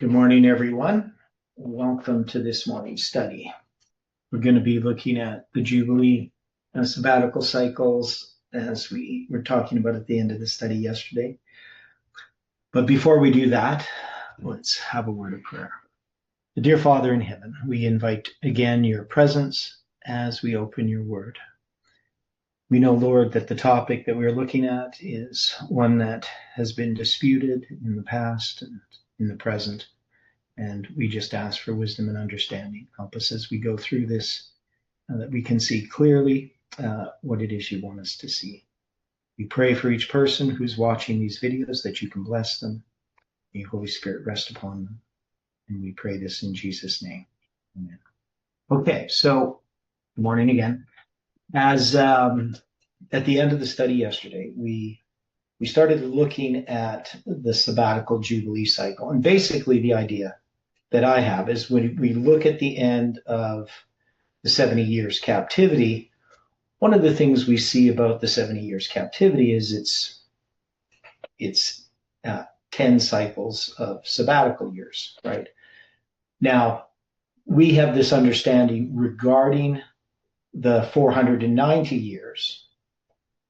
Good morning, everyone. Welcome to this morning's study. We're going to be looking at the Jubilee and sabbatical cycles as we were talking about at the end of the study yesterday. But before we do that, let's have a word of prayer. Dear Father in heaven, we invite again your presence as we open your word. We know, Lord, that the topic that we're looking at is one that has been disputed in the past and in the present. And we just ask for wisdom and understanding. Help us as we go through this, that we can see clearly what it is you want us to see. We pray for each person who's watching these videos that you can bless them. May Holy Spirit rest upon them. And we pray this in Jesus' name. Amen. Okay, so good morning again. As at the end of the study yesterday, we started looking at the sabbatical jubilee cycle. And basically the idea that I have is when we look at the end of the 70 years captivity, one of the things we see about the 70 years captivity is it's 10 cycles of sabbatical years, right? Now, we have this understanding regarding the 490 years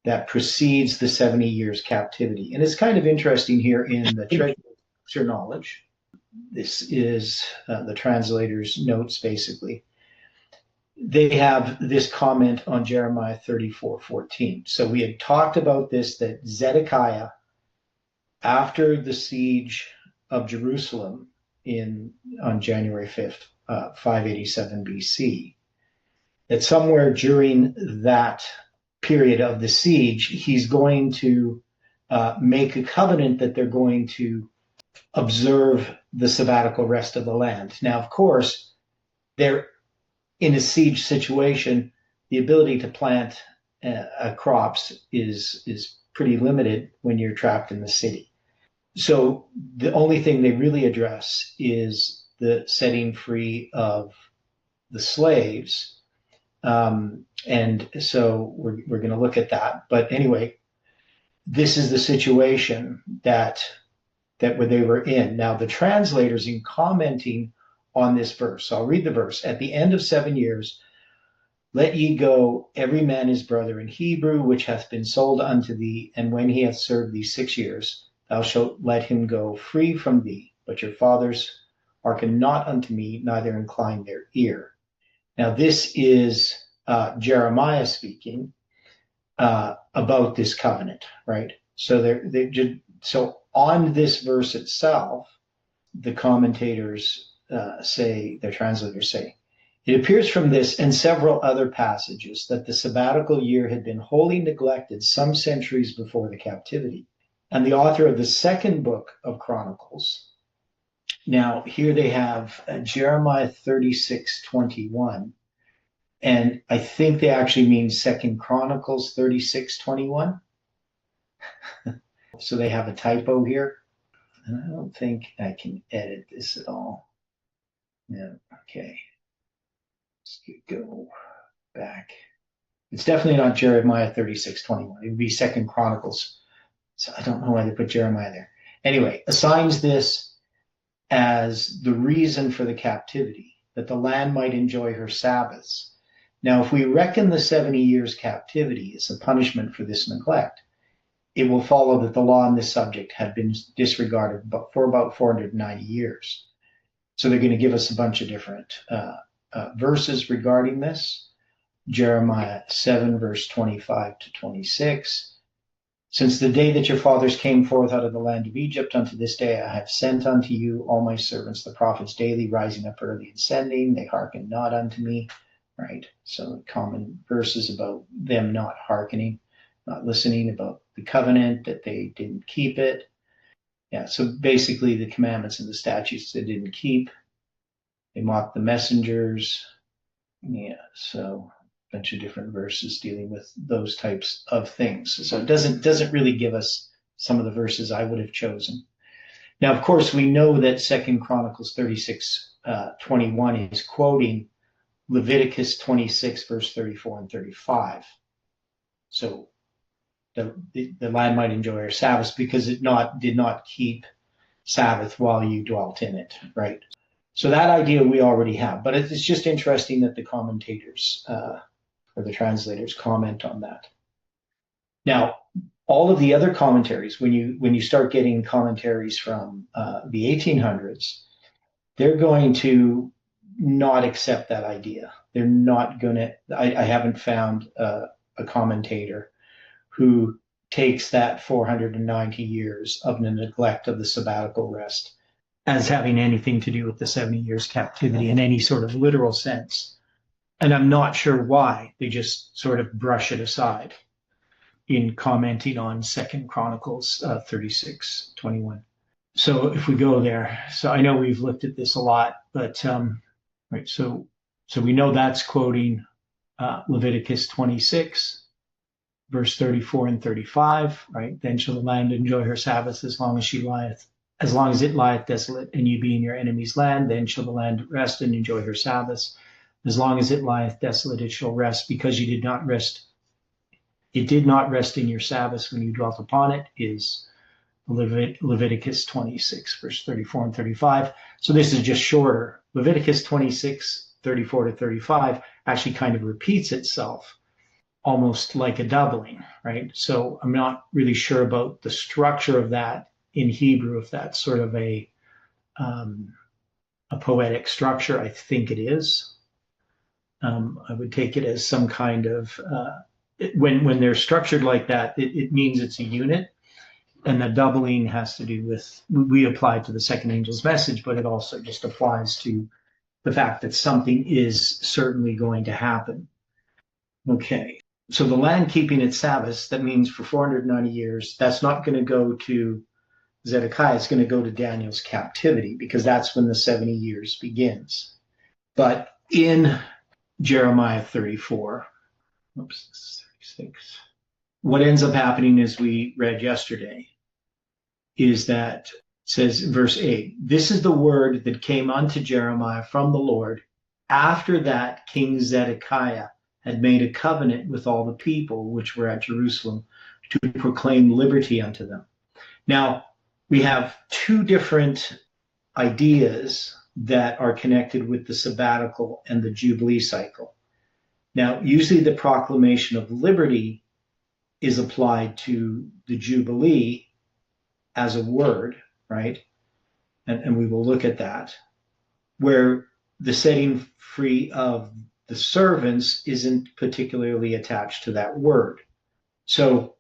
that precedes the 70 years captivity. And it's kind of interesting here in the Treasure Knowledge. This is the translator's notes, basically. They have this comment on Jeremiah 34:14. So we had talked about this, that Zedekiah, after the siege of Jerusalem on January 5th, 587 BC, that somewhere during that period of the siege, he's going to make a covenant that they're going to observe the sabbatical rest of the land. Now, of course, they're in a siege situation. The ability to plant crops is pretty limited when you're trapped in the city. So the only thing they really address is the setting free of the slaves. And so we're going to look at that. But anyway, this is the situation that where they were in. Now, the translators, in commenting on this verse, so I'll read the verse. At the end of 7 years, let ye go every man his brother in Hebrew, which hath been sold unto thee, and when he hath served thee 6 years, thou shalt let him go free from thee. But your fathers hearken not unto me, neither incline their ear. Now, this is Jeremiah speaking about this covenant, right? So so on this verse itself, the commentators their translators say, it appears from this and several other passages that the sabbatical year had been wholly neglected some centuries before the captivity. And the author of the second book of Chronicles, now here they have Jeremiah 36:21, and I think they actually mean 2 Chronicles 36:21. So they have a typo here. And I don't think I can edit this at all. No, okay. Let's go back. It's definitely not Jeremiah 36:21. It would be 2 Chronicles. So I don't know why they put Jeremiah there. Anyway, assigns this as the reason for the captivity, that the land might enjoy her Sabbaths. Now, if we reckon the 70 years captivity as a punishment for this neglect, it will follow that the law on this subject had been disregarded for about 490 years. So they're going to give us a bunch of different verses regarding this. Jeremiah 7, verse 25 to 26. Since the day that your fathers came forth out of the land of Egypt unto this day, I have sent unto you all my servants, the prophets, daily, rising up early and sending. They hearken not unto me, right? So common verses about them not hearkening, not listening, about the covenant, that they didn't keep it. Yeah, so basically the commandments and the statutes they didn't keep. They mocked the messengers. Yeah, so a bunch of different verses dealing with those types of things. So it doesn't really give us some of the verses I would have chosen. Now, of course, we know that 2 Chronicles 36:21 is quoting Leviticus 26, verse 34 and 35. So the land might enjoy her Sabbaths because it did not keep Sabbath while you dwelt in it, right? So that idea we already have, but it's just interesting that the commentators or the translators comment on that. Now, all of the other commentaries, when you start getting commentaries from the 1800s, they're going to not accept that idea. They're not going to. I haven't found a commentator who takes that 490 years of the neglect of the sabbatical rest as having anything to do with the 70 years captivity in any sort of literal sense. And I'm not sure why. They just sort of brush it aside in commenting on 2 Chronicles 36:21. So if we go there, so I know we've looked at this a lot, but right, so we know that's quoting Leviticus 26, verse 34 and 35, right? Then shall the land enjoy her Sabbaths as long as it lieth desolate, and you be in your enemy's land. Then shall the land rest and enjoy her Sabbaths. As long as it lieth desolate, it shall rest, because you did not rest. It did not rest in your Sabbaths when you dwelt upon it, is Leviticus 26, verse 34 and 35. So this is just shorter. Leviticus 26, 34 to 35 actually kind of repeats itself, almost like a doubling, right? So I'm not really sure about the structure of that in Hebrew, if that's sort of a poetic structure. I think it is. I would take it as some kind of, when they're structured like that, it means it's a unit. And the doubling has to do with, we apply to the second angel's message, but it also just applies to the fact that something is certainly going to happen. Okay. So the land keeping its Sabbaths, that means for 490 years, that's not going to go to Zedekiah. It's going to go to Daniel's captivity, because that's when the 70 years begins. But in Jeremiah 34, this is 36. What ends up happening, as we read yesterday, is that it says, verse 8, this is the word that came unto Jeremiah from the Lord after that King Zedekiah had made a covenant with all the people which were at Jerusalem to proclaim liberty unto them. Now, we have two different ideas that are connected with the sabbatical and the Jubilee cycle. Now, usually the proclamation of liberty is applied to the Jubilee as a word, right? And we will look at that, where the setting free of the servants isn't particularly attached to that word. So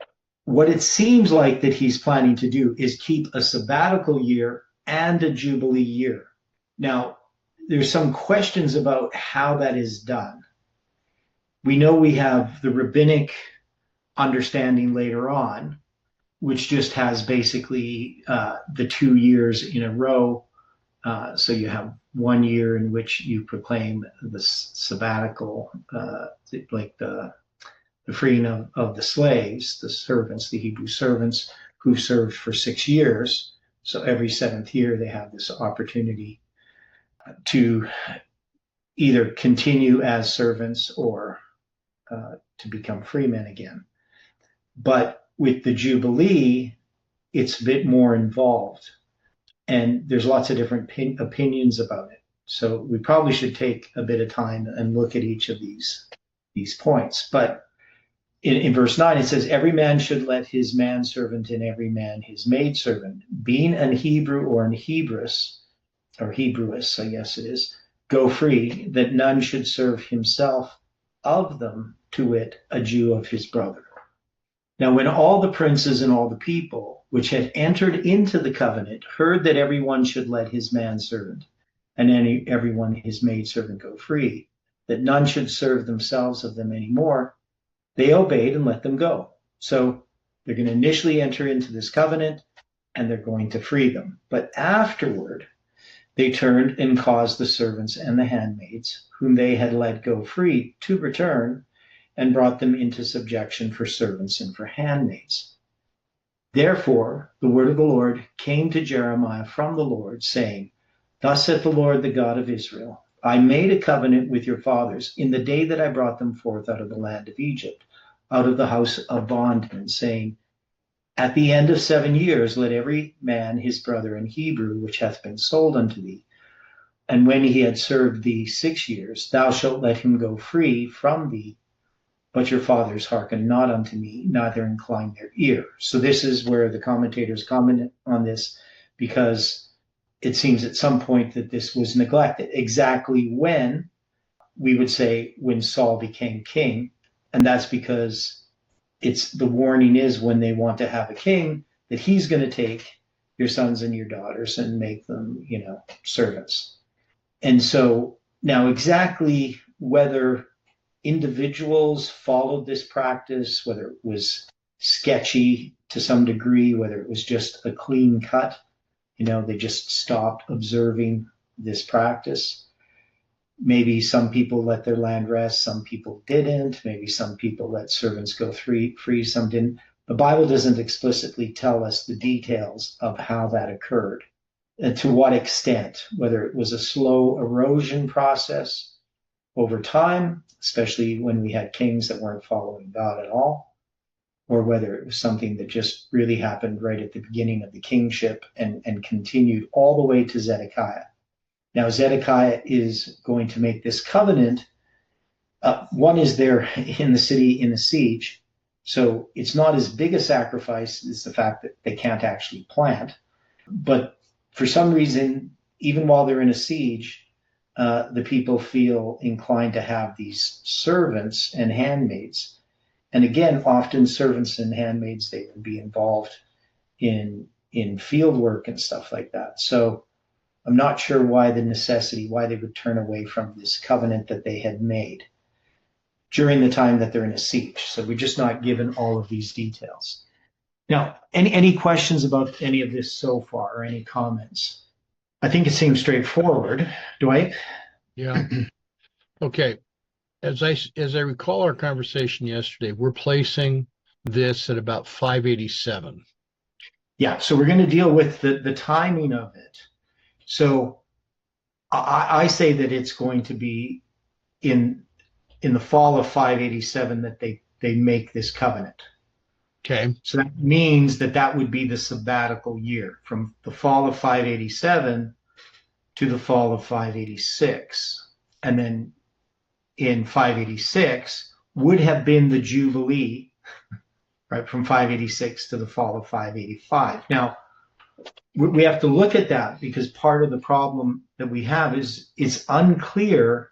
what it seems like that he's planning to do is keep a sabbatical year and a Jubilee year. Now, there's some questions about how that is done. We know we have the rabbinic understanding later on, which just has basically the 2 years in a row. So you have 1 year in which you proclaim the sabbatical, like the freeing of the slaves, the servants, the Hebrew servants who served for 6 years. So every 7th year they have this opportunity to either continue as servants or to become free men again. But with the Jubilee, it's a bit more involved. And there's lots of different opinions about it. So we probably should take a bit of time and look at each of these points. But in verse 9, it says, every man should let his manservant and every man his maidservant, being an Hebrew or an Hebrus, or Hebrews, I guess it is, go free, that none should serve himself of them, to wit, a Jew of his brother. Now, when all the princes and all the people which had entered into the covenant heard that everyone should let his manservant and everyone his maidservant go free, that none should serve themselves of them any more, they obeyed and let them go. So they're going to initially enter into this covenant and they're going to free them. But afterward, they turned and caused the servants and the handmaids, whom they had let go free, to return, and brought them into subjection for servants and for handmaids. Therefore, the word of the Lord came to Jeremiah from the Lord, saying, thus saith the Lord, the God of Israel, I made a covenant with your fathers in the day that I brought them forth out of the land of Egypt, out of the house of bondmen, saying, At the end of 7 years, let every man his brother in Hebrew, which hath been sold unto thee, and when he had served thee 6 years, thou shalt let him go free from thee. But your fathers hearken not unto me, neither incline their ear. So this is where the commentators comment on this, because it seems at some point that this was neglected. Exactly when, we would say when Saul became king, and that's because it's the warning is when they want to have a king that he's going to take your sons and your daughters and make them, servants. And so now exactly whether individuals followed this practice, whether it was sketchy to some degree, whether it was just a clean cut, they just stopped observing this practice. Maybe some people let their land rest, some people didn't. Maybe some people let servants go free, some didn't. The Bible doesn't explicitly tell us the details of how that occurred and to what extent, whether it was a slow erosion process over time, especially when we had kings that weren't following God at all, or whether it was something that just really happened right at the beginning of the kingship and continued all the way to Zedekiah. Now, Zedekiah is going to make this covenant. One is there in the city in the siege, so it's not as big a sacrifice as the fact that they can't actually plant. But for some reason, even while they're in a siege, the people feel inclined to have these servants and handmaids. And again, often servants and handmaids, they would be involved in field work and stuff like that. So I'm not sure why they would turn away from this covenant that they had made during the time that they're in a siege. So we're just not given all of these details. Now, any questions about any of this so far, or any comments? I think it seems straightforward. Dwight? Yeah. Okay. As I recall our conversation yesterday, we're placing this at about 587. Yeah, so we're going to deal with the timing of it. So I say that it's going to be in the fall of 587 that they make this covenant. Okay. So that means that would be the sabbatical year from the fall of 587 to the fall of 586. And then in 586 would have been the Jubilee, right, from 586 to the fall of 585. Now, we have to look at that because part of the problem that we have is it's unclear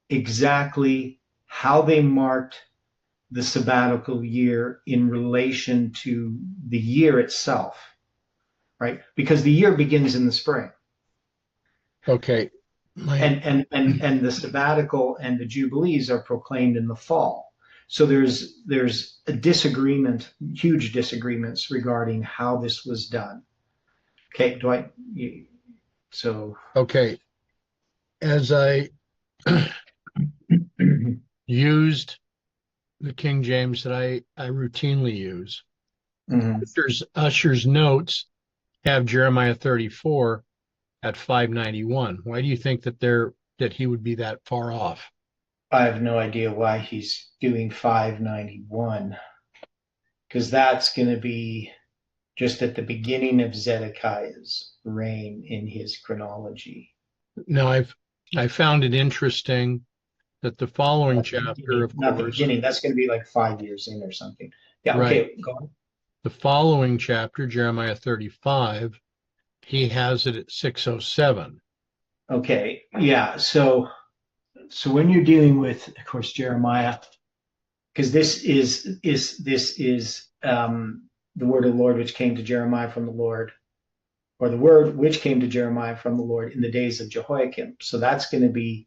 exactly how they marked the sabbatical year in relation to the year itself, right? Because the year begins in the spring. Okay. And the sabbatical and the jubilees are proclaimed in the fall. So there's a disagreement, huge disagreements regarding how this was done. Okay, Dwight. Okay. As I used the King James that I routinely use, Usher's notes have Jeremiah 34 at 591. Why do you think that he would be that far off? I have no idea why he's doing 591, because that's going to be just at the beginning of Zedekiah's reign in his chronology. Now, I found it interesting that the following chapter, of not course, the beginning, that's going to be like 5 years in or something. Yeah, right. Okay, go on. The following chapter, Jeremiah 35, he has it at 607. Okay, yeah. So when you're dealing with, of course, Jeremiah, because this is the word of the Lord which came to Jeremiah from the Lord, or the word which came to Jeremiah from the Lord in the days of Jehoiakim. So that's going to be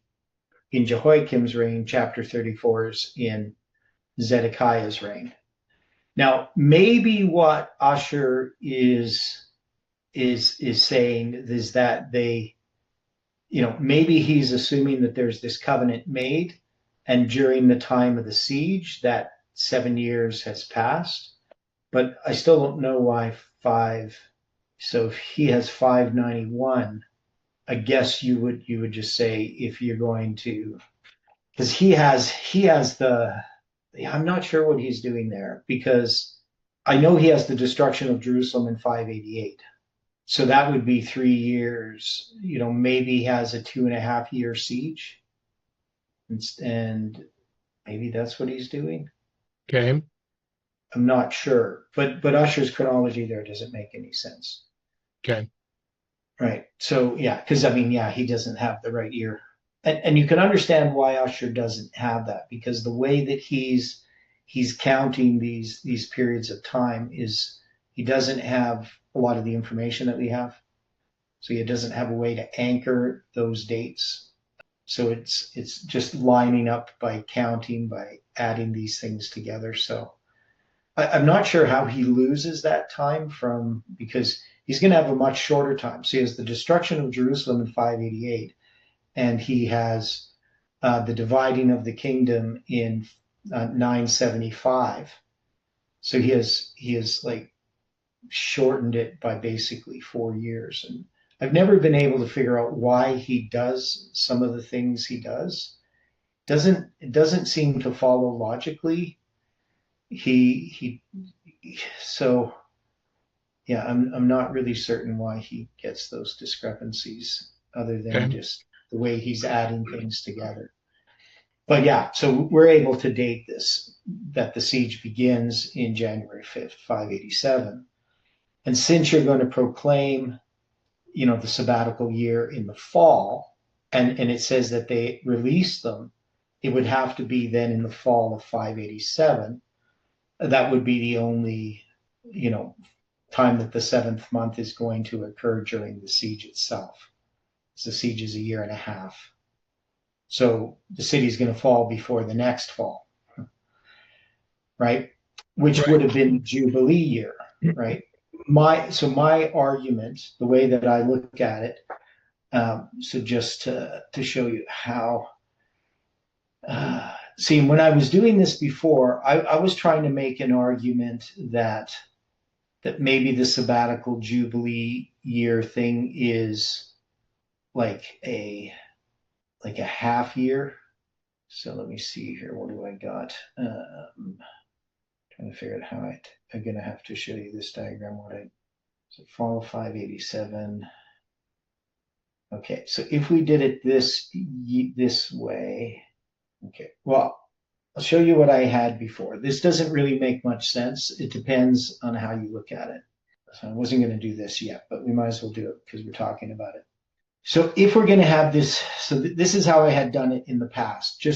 in Jehoiakim's reign. Chapter 34 is in Zedekiah's reign. Now, maybe what Usher is saying is that they, maybe he's assuming that there's this covenant made, and during the time of the siege, that 7 years has passed. But I still don't know why 5. So if he has 591, I guess you would just say, if you're going to, because he has the, I'm not sure what he's doing there, because I know he has the destruction of Jerusalem in 588. So that would be 3 years. Maybe he has a 2.5 year siege. And maybe that's what he's doing. Okay. I'm not sure. But Usher's chronology there doesn't make any sense. Okay. Right. So, yeah, because, he doesn't have the right year. And you can understand why Usher doesn't have that, because the way that he's counting these periods of time is he doesn't have a lot of the information that we have. So he doesn't have a way to anchor those dates. So it's just lining up by counting, by adding these things together. So I'm not sure how he loses that time because he's going to have a much shorter time. So he has the destruction of Jerusalem in 588, and he has the dividing of the kingdom in 975. So he has like shortened it by basically 4 years. And I've never been able to figure out why he does some of the things he does. It doesn't seem to follow logically. So yeah, I'm not really certain why he gets those discrepancies, other than just the way he's adding things together. But yeah, so we're able to date this, that the siege begins in January 5th, 587. And since you're going to proclaim, the sabbatical year in the fall, and it says that they release them, it would have to be then in the fall of 587. That would be the only, time that the 7th month is going to occur during the siege itself. So the siege is a year and a half. So the city is going to fall before the next fall, right? Which would have been Jubilee year, right? My argument, the way that I look at it, so just to show you how, when I was doing this before, I was trying to make an argument that maybe the sabbatical Jubilee year thing is like a half year. So let me see here. What do I got? Trying to figure out how I'm going to have to show you this diagram. So fall of 587. Okay, so if we did it this way, okay, well, I'll show you what I had before. This doesn't really make much sense. It depends on how you look at it. So I wasn't going to do this yet, but we might as well do it because we're talking about it. So if we're going to have this, this is how I had done it in the past.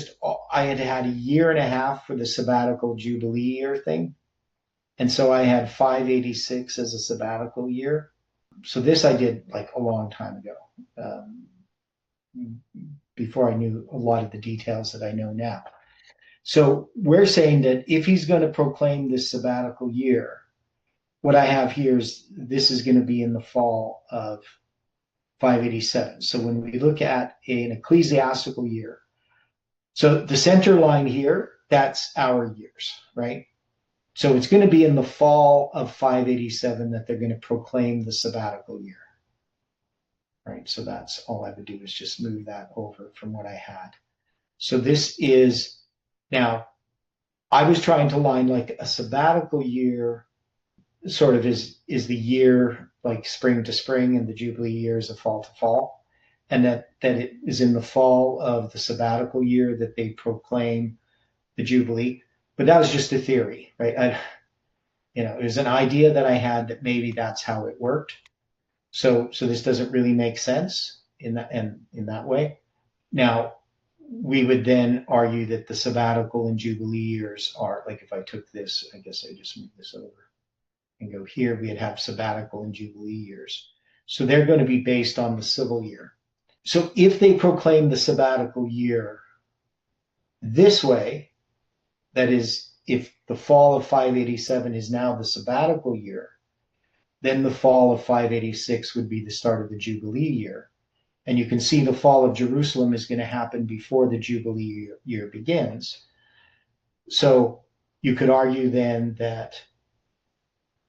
I had a year and a half for the sabbatical Jubilee year thing. And so I had 586 as a sabbatical year. So this I did like a long time ago, before I knew a lot of the details that I know now. So we're saying that if he's going to proclaim this sabbatical year, what I have here is this is going to be in the fall of 587. So when we look at an ecclesiastical year, so the center line here, that's our years, right? So it's going to be in the fall of 587 that they're going to proclaim the sabbatical year, right? So that's all I would do is just move that over from what I had. So this is, now I was trying to line like a sabbatical year sort of is the year like spring to spring, and the Jubilee year is a fall to fall, and that it is in the fall of the sabbatical year that they proclaim the Jubilee. But that was just a theory, right? It was an idea that I had that maybe that's how it worked. So this doesn't really make sense in that way. Now, we would then argue that the sabbatical and Jubilee years are, like if I took this, I guess I just move this over and go here, we'd have sabbatical and Jubilee years. So they're going to be based on the civil year. So if they proclaim the sabbatical year this way, that is, if the fall of 587 is now the sabbatical year, then the fall of 586 would be the start of the Jubilee year. And you can see the fall of Jerusalem is going to happen before the Jubilee year begins. So you could argue then that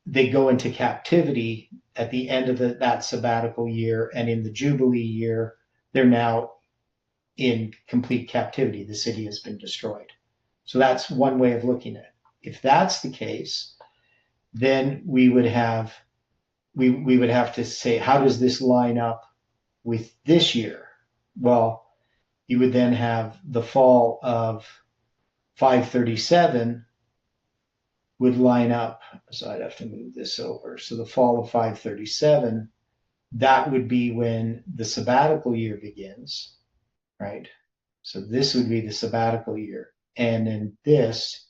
they go into captivity at the end of that sabbatical year, and in the Jubilee year, they're now in complete captivity. The city has been destroyed. So that's one way of looking at it. If that's the case, then we would have to say, how does this line up with this year? Well, you would then have the fall of 537 would line up. So I'd have to move this over. So the fall of 537, that would be when the sabbatical year begins, right? So this would be the sabbatical year. And then this,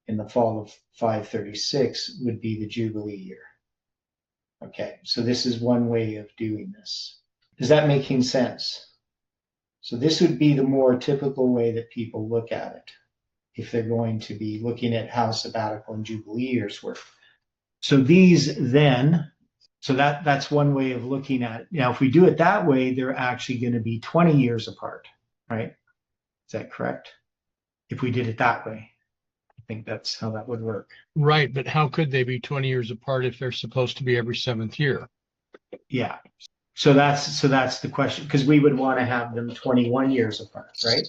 in the fall of 536, would be the Jubilee year. Okay, so this is one way of doing this. Is that making sense? So this would be the more typical way that people look at it if they're going to be looking at how sabbatical and Jubilee years work. So these then, so that's one way of looking at it. Now, if we do it that way, they're actually going to be 20 years apart, right? Is that correct? If we did it that way, I think that's how that would work. Right, but how could they be 20 years apart if they're supposed to be every 7th year? Yeah. So that's the question, because we would want to have them 21 years apart, right?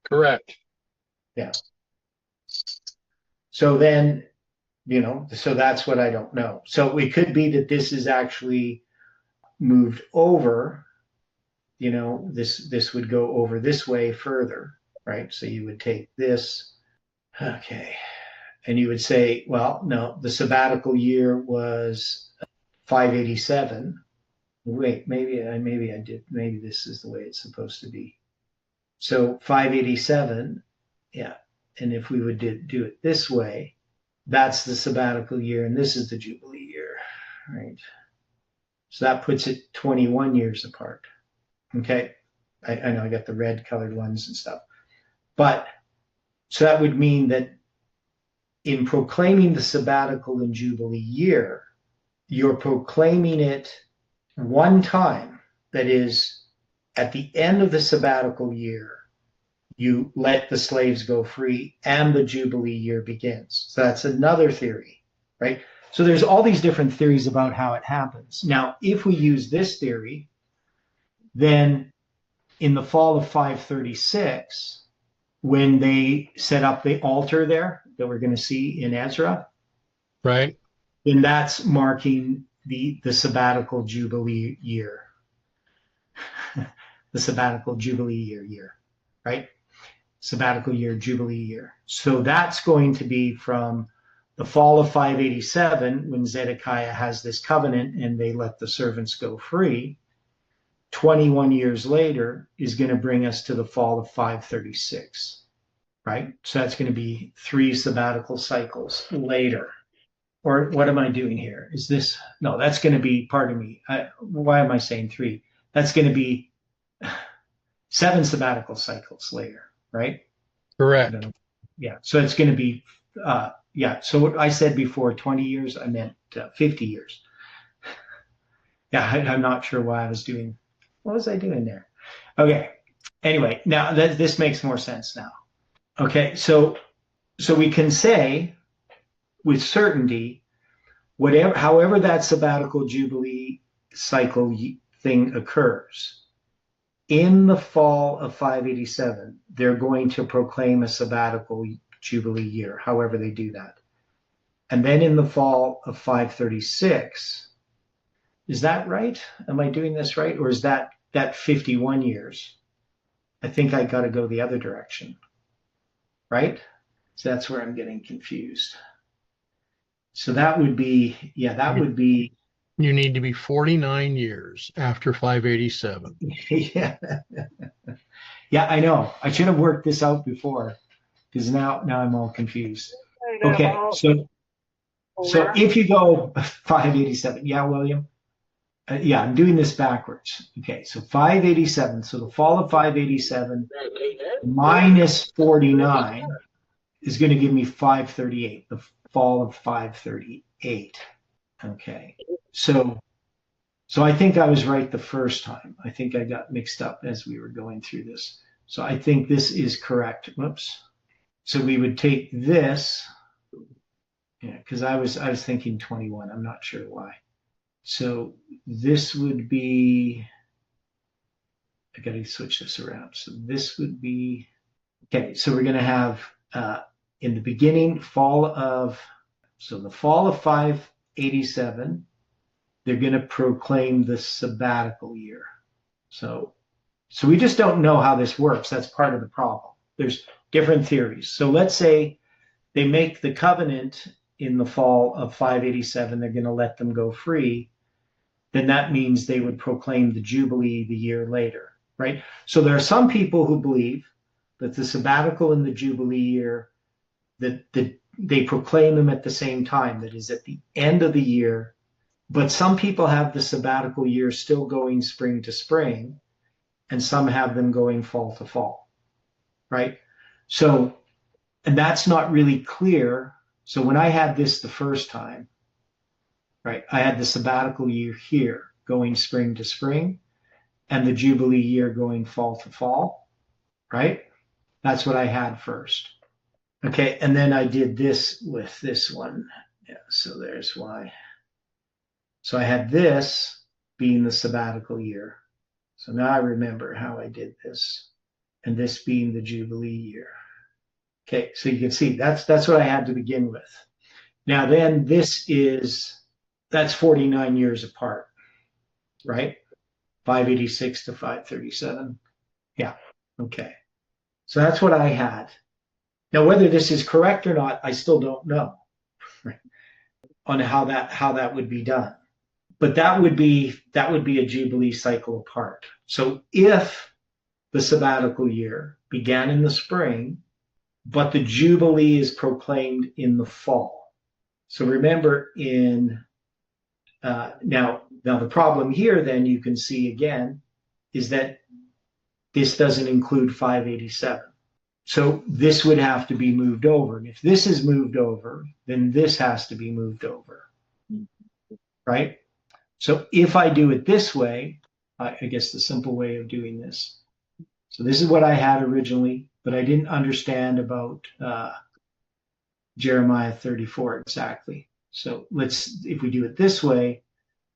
Correct. Yeah. So then, so that's what I don't know. So it could be that this is actually moved over, this would go over this way further, right? So you would take this, okay, and you would say, well, no, the sabbatical year was 587. Wait, maybe this is the way it's supposed to be. So 587, yeah. And if we would do it this way, that's the sabbatical year, and this is the Jubilee year, right? So that puts it 21 years apart. Okay, I know I got the red colored ones and stuff. But so that would mean that in proclaiming the sabbatical and Jubilee year, you're proclaiming it one time. That is, at the end of the sabbatical year, you let the slaves go free and the Jubilee year begins. So that's another theory, right? So there's all these different theories about how it happens. Now, if we use this theory, then in the fall of 536, when they set up the altar there that we're going to see in Ezra, right? Then that's marking the sabbatical Jubilee year. The sabbatical Jubilee year, right? Sabbatical year, Jubilee year. So that's going to be from the fall of 587, when Zedekiah has this covenant and they let the servants go free. 21 years later is going to bring us to the fall of 536, right? So that's going to be 3 sabbatical cycles later. Or what am I doing here? Is this, no, that's going to be, pardon me, why am I saying 3? That's going to be 7 sabbatical cycles later, right? Correct. Yeah, so it's going to be, so what I said before, 20 years, I meant 50 years. Yeah, I'm not sure why I was doing, what was I doing there? Okay, anyway, now this makes more sense now. Okay, so we can say with certainty, however that sabbatical Jubilee cycle thing occurs, in the fall of 587, they're going to proclaim a sabbatical Jubilee year, however they do that. And then in the fall of 536, is that right? Am I doing this right? Or is that 51 years? I think I got to go the other direction, right? So that's where I'm getting confused. So that would be, would be. You need to be 49 years after 587. Yeah. Yeah, I know. I should have worked this out before, because now I'm all confused. Okay, so if you go 587, yeah, William? I'm doing this backwards. Okay, so 587, so the fall of 587 minus 49 is going to give me 538, the fall of 538. Okay, so I think I was right the first time. I think I got mixed up as we were going through this. So I think this is correct. Whoops. So we would take this, because I was thinking 21. I'm not sure why. So this would be, I got to switch this around. So this would be, okay, so we're going to have in the beginning, fall of So the fall of 587, they're going to proclaim the sabbatical year. So we just don't know how this works. That's part of the problem. There's different theories. So let's say they make the covenant in the fall of 587. They're going to let them go free. Then that means they would proclaim the Jubilee the year later, right? So there are some people who believe that the sabbatical and the Jubilee year, that they proclaim them at the same time, that is at the end of the year. But some people have the sabbatical year still going spring to spring, and some have them going fall to fall, right? So, and that's not really clear. So when I had this the first time, right, I had the sabbatical year here going spring to spring, and the Jubilee year going fall to fall, right? That's what I had first. Okay, and then I did this with this one. Yeah, so there's why. So I had this being the sabbatical year. So now I remember how I did this, and this being the Jubilee year. Okay, so you can see that's what I had to begin with. Now then, that's 49 years apart, right? 586 to 537. Yeah, okay. So that's what I had. Now, whether this is correct or not, I still don't know, right, on how that would be done. But that would be a Jubilee cycle apart. So if the sabbatical year began in the spring, but the Jubilee is proclaimed in the fall. So remember now the problem here, then you can see again, is that this doesn't include 587. So this would have to be moved over. And if this is moved over, then this has to be moved over, right? So if I do it this way, I guess the simple way of doing this. So this is what I had originally, but I didn't understand about Jeremiah 34 exactly. So if we do it this way,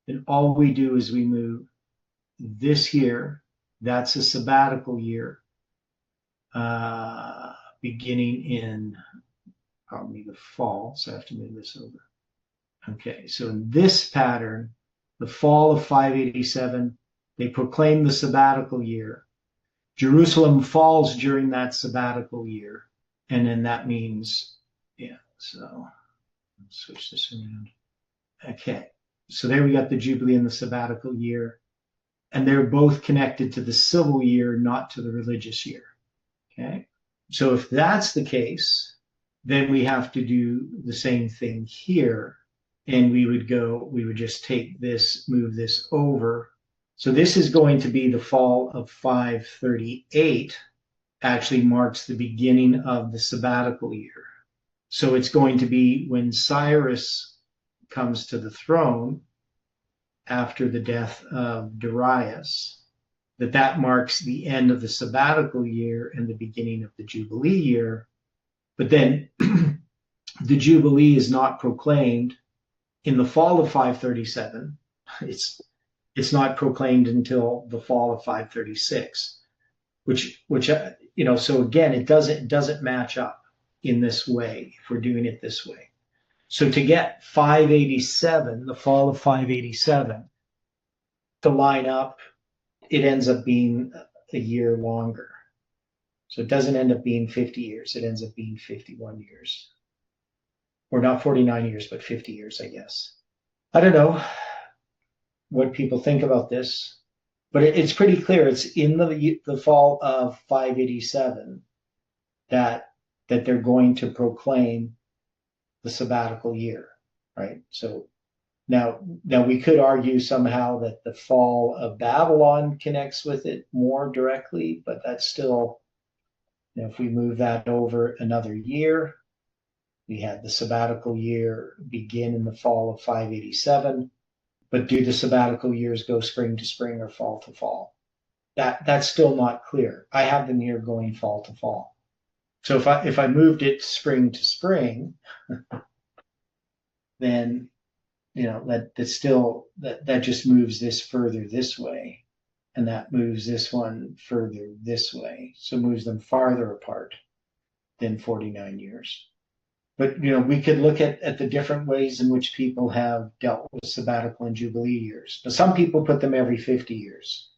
then all we do is we move this here. That's a sabbatical year, beginning in probably the fall. So I have to move this over. Okay, so in this pattern, the fall of 587, they proclaim the sabbatical year. Jerusalem falls during that sabbatical year. And then that means, yeah, so let's switch this around. Okay, so there we got the Jubilee and the sabbatical year. And they're both connected to the civil year, not to the religious year. Okay, so if that's the case, then we have to do the same thing here. And we would just take this, move this over. So this is going to be the fall of 538, actually marks the beginning of the sabbatical year. So it's going to be when Cyrus comes to the throne after the death of Darius, that marks the end of the sabbatical year and the beginning of the Jubilee year. But then the Jubilee is not proclaimed in the fall of 537. It's not proclaimed until the fall of 536, which so again, it doesn't match up in this way if we're doing it this way. So to get 587, the fall of 587, to line up, it ends up being a year longer. So it doesn't end up being 50 years. It ends up being 51 years. Or not 49 years, but 50 years, I guess. I don't know what people think about this, but it's pretty clear. It's in the fall of 587 that they're going to proclaim the sabbatical year, right? So now we could argue somehow that the fall of Babylon connects with it more directly, but that's still, if we move that over another year, we had the sabbatical year begin in the fall of 587, but do the sabbatical years go spring to spring or fall to fall? That's still not clear. I have them here going fall to fall. So if I moved it spring to spring, then that just moves this further this way, and that moves this one further this way. So moves them farther apart than 49 years. But, we could look at the different ways in which people have dealt with sabbatical and jubilee years. But some people put them every 50 years.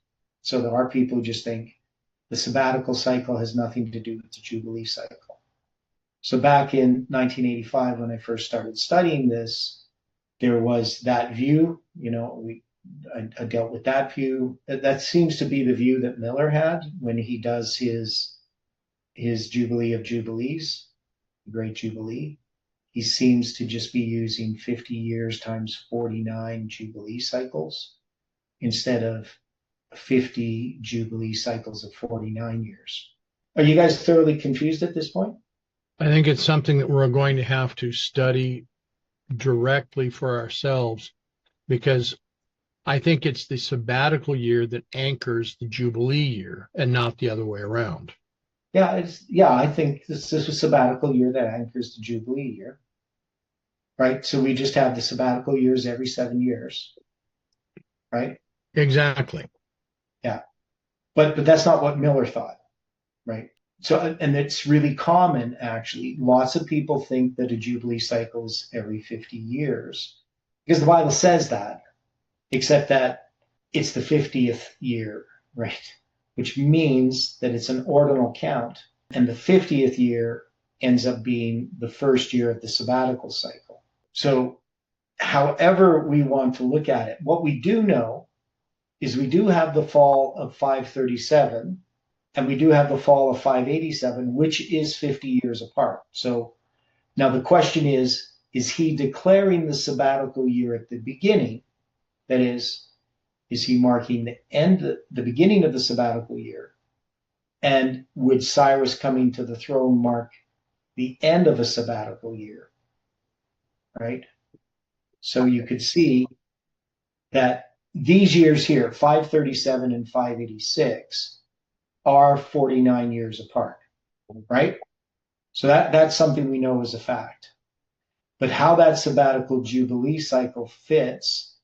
So there are people who just think the sabbatical cycle has nothing to do with the jubilee cycle. So back in 1985, when I first started studying this, there was that view. I dealt with that view. That seems to be the view that Miller had when he does his Jubilee of Jubilees, the Great Jubilee. He seems to just be using 50 years times 49 Jubilee cycles instead of 50 Jubilee cycles of 49 years. Are you guys thoroughly confused at this point? I think it's something that we're going to have to study directly for ourselves, because I think it's the sabbatical year that anchors the Jubilee year and not the other way around. I think this is a sabbatical year that anchors the Jubilee year, right? So we just have the sabbatical years every 7 years, right? Exactly. Yeah. But that's not what Miller thought, right? So, and it's really common, actually. Lots of people think that a Jubilee cycle is every 50 years because the Bible says that, except that it's the 50th year, right? Which means that it's an ordinal count. And the 50th year ends up being the first year of the sabbatical cycle. So however we want to look at it, what we do know is we do have the fall of 537 and we do have the fall of 587, which is 50 years apart. So now the question is he declaring the sabbatical year at the beginning? That is he marking the beginning of the sabbatical year? And would Cyrus coming to the throne mark the end of a sabbatical year? Right? So you could see that these years here, 537 and 586, are 49 years apart, right? So that's something we know as a fact. But how that sabbatical jubilee cycle fits,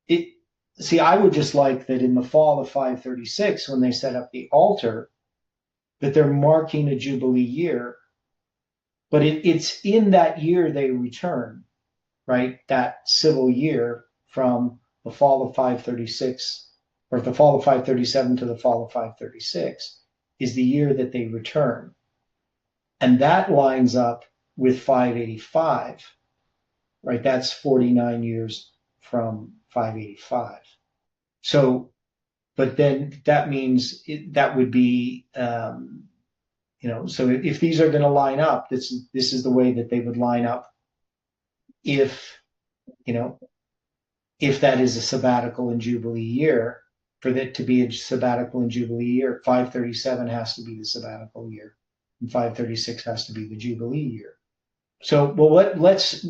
I would just like that in the fall of 536, when they set up the altar, that they're marking a jubilee year, but it's in that year they return, right? That civil year from the fall of 536, or the fall of 537 to the fall of 536, is the year that they return. And that lines up with 585, right? That's 49 years from 585. So, but then that means that would be, so if these are going to line up, this is the way that they would line up if that is a sabbatical and jubilee year. For that to be a sabbatical and jubilee year, 537 has to be the sabbatical year, and 536 has to be the jubilee year. So, well, let's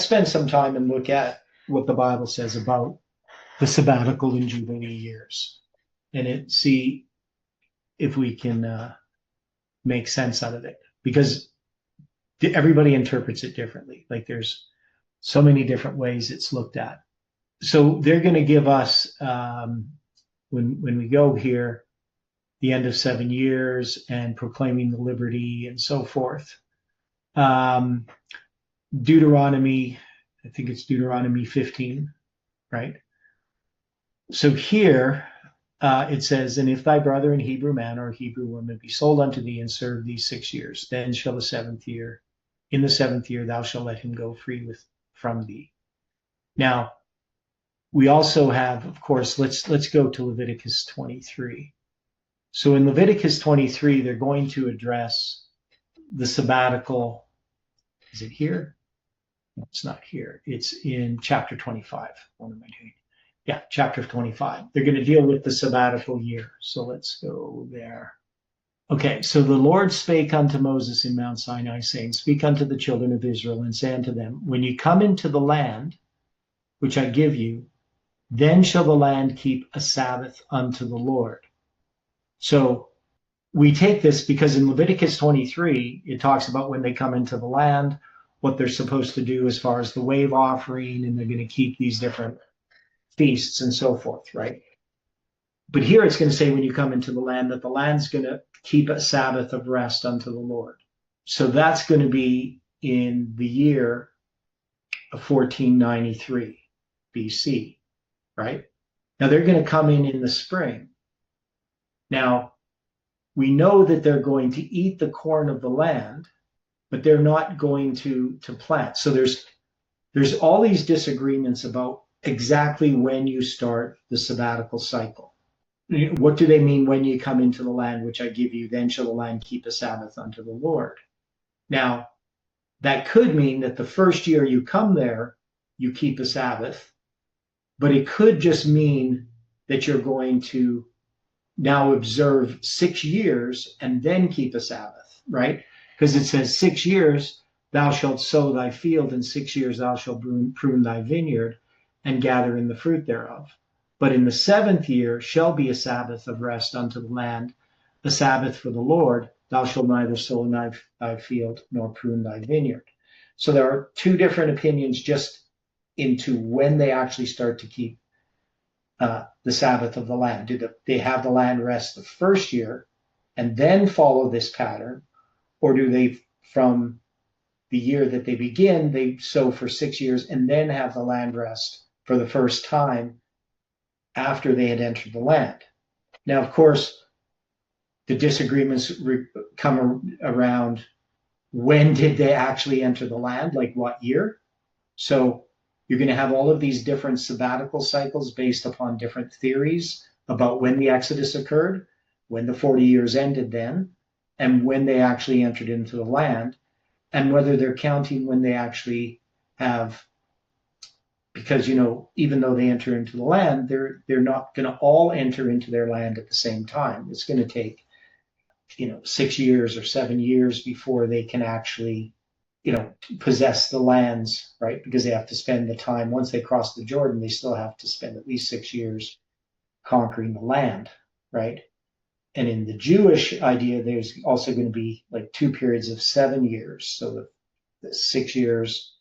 spend some time and look at what the Bible says about the sabbatical and jubilee years, and see if we can make sense out of it, because everybody interprets it differently. Like there's so many different ways it's looked at. So they're going to give us, when we go here, the end of 7 years and proclaiming the liberty and so forth. Deuteronomy, I think it's Deuteronomy 15, right? So here it says, and if thy brother, an Hebrew man or a Hebrew woman, be sold unto thee and serve thee 6 years, then shall in the seventh year thou shalt let him go free from thee. Now, we also have, of course, let's go to Leviticus 23. So in Leviticus 23, they're going to address the sabbatical. Is it here? No, it's not here. It's in chapter 25. What am I doing? Yeah, chapter 25. They're going to deal with the sabbatical year. So let's go there. Okay, so the Lord spake unto Moses in Mount Sinai, saying, speak unto the children of Israel, and say unto them, when you come into the land which I give you, then shall the land keep a Sabbath unto the Lord. So we take this because in Leviticus 23, it talks about when they come into the land, what they're supposed to do as far as the wave offering, and they're going to keep these different feasts and so forth, right? But here it's going to say when you come into the land, that the land's going to keep a Sabbath of rest unto the Lord. So that's going to be in the year of 1493 BC, right? Now they're going to come in the spring. Now, we know that they're going to eat the corn of the land, but they're not going to plant. So there's all these disagreements about exactly when you start the sabbatical cycle. What do they mean when you come into the land which I give you? Then shall the land keep a Sabbath unto the Lord. Now, that could mean that the first year you come there, you keep a Sabbath, but it could just mean that you're going to now observe 6 years and then keep a Sabbath, right? Because it says 6 years thou shalt sow thy field, and 6 years thou shalt prune thy vineyard and gather in the fruit thereof. But in the 7th year shall be a Sabbath of rest unto the land, a Sabbath for the Lord. Thou shalt neither sow thy field nor prune thy vineyard. So there are two different opinions just into when they actually start to keep the Sabbath of the land. Do they have the land rest the first year and then follow this pattern? Or do they, from the year that they begin, they sow for 6 years and then have the land rest for the first time after they had entered the land? Now, of course, the disagreements come around when did they actually enter the land, like what year? So you're going to have all of these different sabbatical cycles based upon different theories about when the Exodus occurred, when the 40 years ended then, and when they actually entered into the land, and whether they're counting when they actually have, because, even though they enter into the land, they're not going to all enter into their land at the same time. It's going to take, 6 years or 7 years before they can actually, possess the lands, right? Because they have to spend the time, once they cross the Jordan, they still have to spend at least 6 years conquering the land, right? And in the Jewish idea, there's also going to be like 2 periods of 7 years. So the 6 years,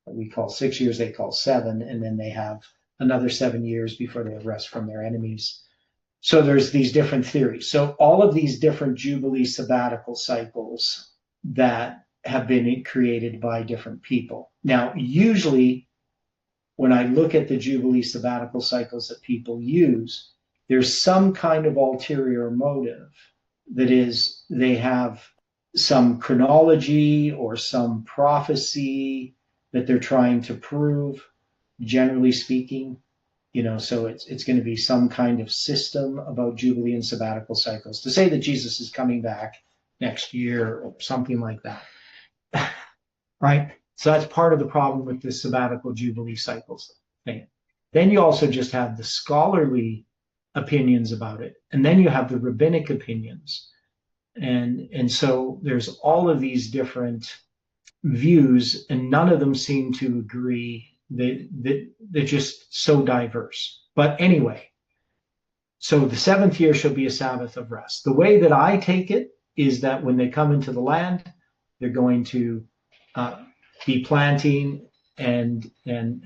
we call 6 years, they call 7, and then they have another 7 years before they have rest from their enemies. So there's these different theories. So all of these different Jubilee sabbatical cycles that have been created by different people. Now, usually when I look at the Jubilee sabbatical cycles that people use, there's some kind of ulterior motive. That is, they have some chronology or some prophecy that they're trying to prove, generally speaking. So it's going to be some kind of system about Jubilee and sabbatical cycles to say that Jesus is coming back next year or something like that. Right? So that's part of the problem with this sabbatical Jubilee cycles thing. Then you also just have the scholarly opinions about it. And then you have the rabbinic opinions. And so there's all of these different views, and none of them seem to agree. They're just so diverse. But anyway, so the 7th year shall be a Sabbath of rest. The way that I take it is that when they come into the land, they're going to be planting and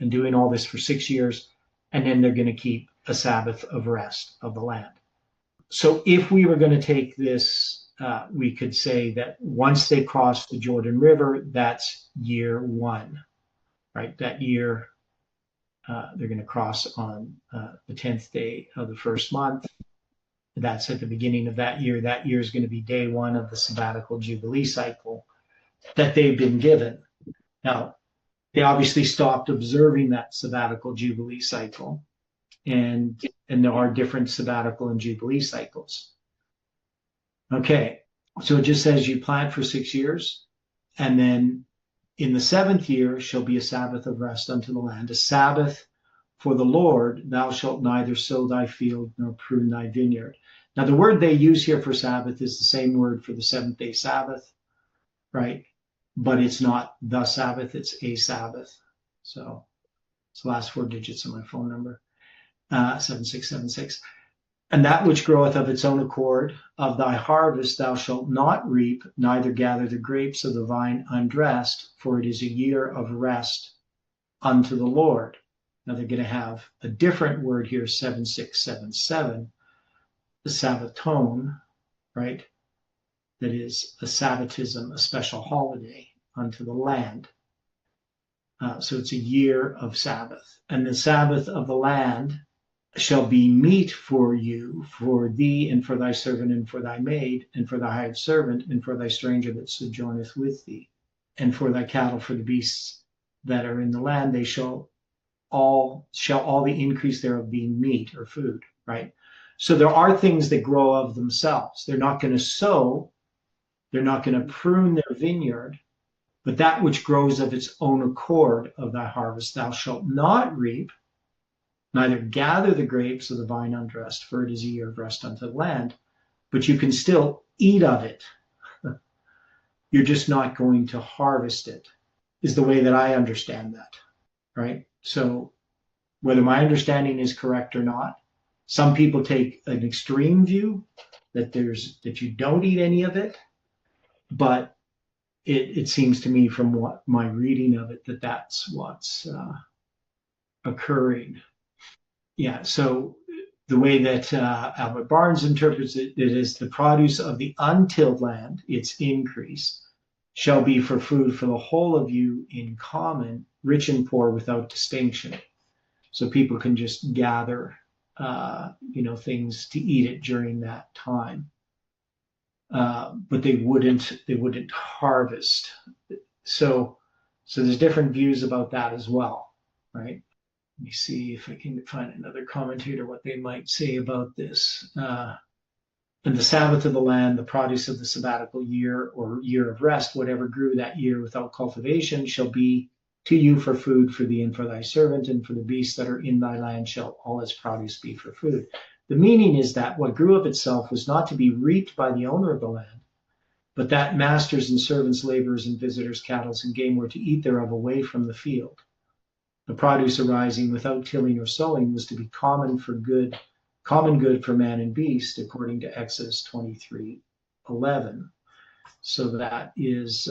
doing all this for 6 years, and then they're going to keep a Sabbath of rest of the land. So if we were going to take this, we could say that once they cross the Jordan River, that's year 1. Right, that year, they're going to cross on the 10th day of the first month. That's at the beginning of that year. That year is going to be day 1 of the sabbatical Jubilee cycle that they've been given. Now, they obviously stopped observing that sabbatical Jubilee cycle, and there are different sabbatical and Jubilee cycles. Okay, so it just says you plant for 6 years, and then in the 7th year shall be a Sabbath of rest unto the land, a Sabbath for the Lord. Thou shalt neither sow thy field nor prune thy vineyard. Now, the word they use here for Sabbath is the same word for the 7th day Sabbath, right? But it's not the Sabbath, it's a Sabbath. So it's the last 4 digits of my phone number, 7676. And that which groweth of its own accord, of thy harvest thou shalt not reap, neither gather the grapes of the vine undressed, for it is a year of rest unto the Lord. Now they're going to have a different word here, 7677, the Sabbatone, right? That is a Sabbatism, a special holiday unto the land. So it's a year of Sabbath. And the Sabbath of the land shall be meat for you, for thee, and for thy servant, and for thy maid, and for thy hired servant, and for thy stranger that sojourneth with thee, and for thy cattle, for the beasts that are in the land. They shall all the increase thereof be meat or food, right? So there are things that grow of themselves. They're not going to sow, they're not going to prune their vineyard, but that which grows of its own accord of thy harvest thou shalt not reap, neither gather the grapes of the vine undressed, for it is a year of rest unto the land, but you can still eat of it. You're just not going to harvest it, is the way that I understand that, right? So whether my understanding is correct or not, some people take an extreme view that you don't eat any of it, but it seems to me from what my reading of it that that's what's occurring. Yeah, so the way that Albert Barnes interprets it is the produce of the untilled land, its increase, shall be for food for the whole of you in common, rich and poor without distinction. So people can just gather, things to eat it during that time. But they wouldn't harvest. So there's different views about that as well, right? Let me see if I can find another commentator, what they might say about this. And the Sabbath of the land, the produce of the sabbatical year or year of rest, whatever grew that year without cultivation, shall be to you for food, for thee and for thy servant, and for the beasts that are in thy land shall all its produce be for food. The meaning is that what grew of itself was not to be reaped by the owner of the land, but that masters and servants, laborers and visitors, cattle and game were to eat thereof away from the field. The produce arising without tilling or sowing was to be common good for man and beast, according to Exodus 23:11. So that is,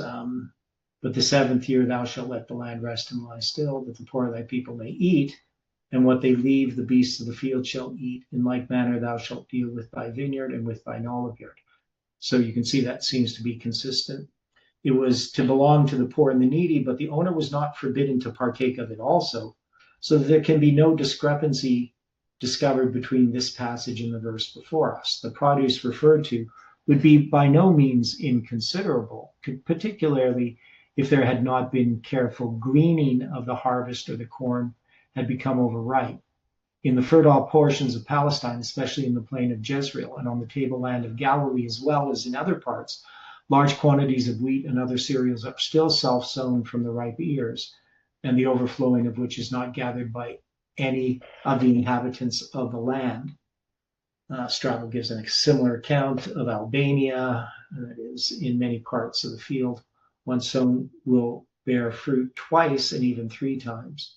but the seventh year thou shalt let the land rest and lie still, that the poor of thy people may eat, and what they leave the beasts of the field shall eat. In like manner thou shalt deal with thy vineyard and with thine olive yard. So you can see that seems to be consistent. It was to belong to the poor and the needy, but the owner was not forbidden to partake of it also, so that there can be no discrepancy discovered between this passage and the verse before us. The produce referred to would be by no means inconsiderable, particularly if there had not been careful gleaning of the harvest or the corn had become overripe. In the fertile portions of Palestine, especially in the plain of Jezreel and on the tableland of Galilee, as well as in other parts, large quantities of wheat and other cereals are still self-sown from the ripe ears, and the overflowing of which is not gathered by any of the inhabitants of the land. Strabo gives a similar account of Albania. That is, in many parts of the field, one sown will bear fruit twice and even three times,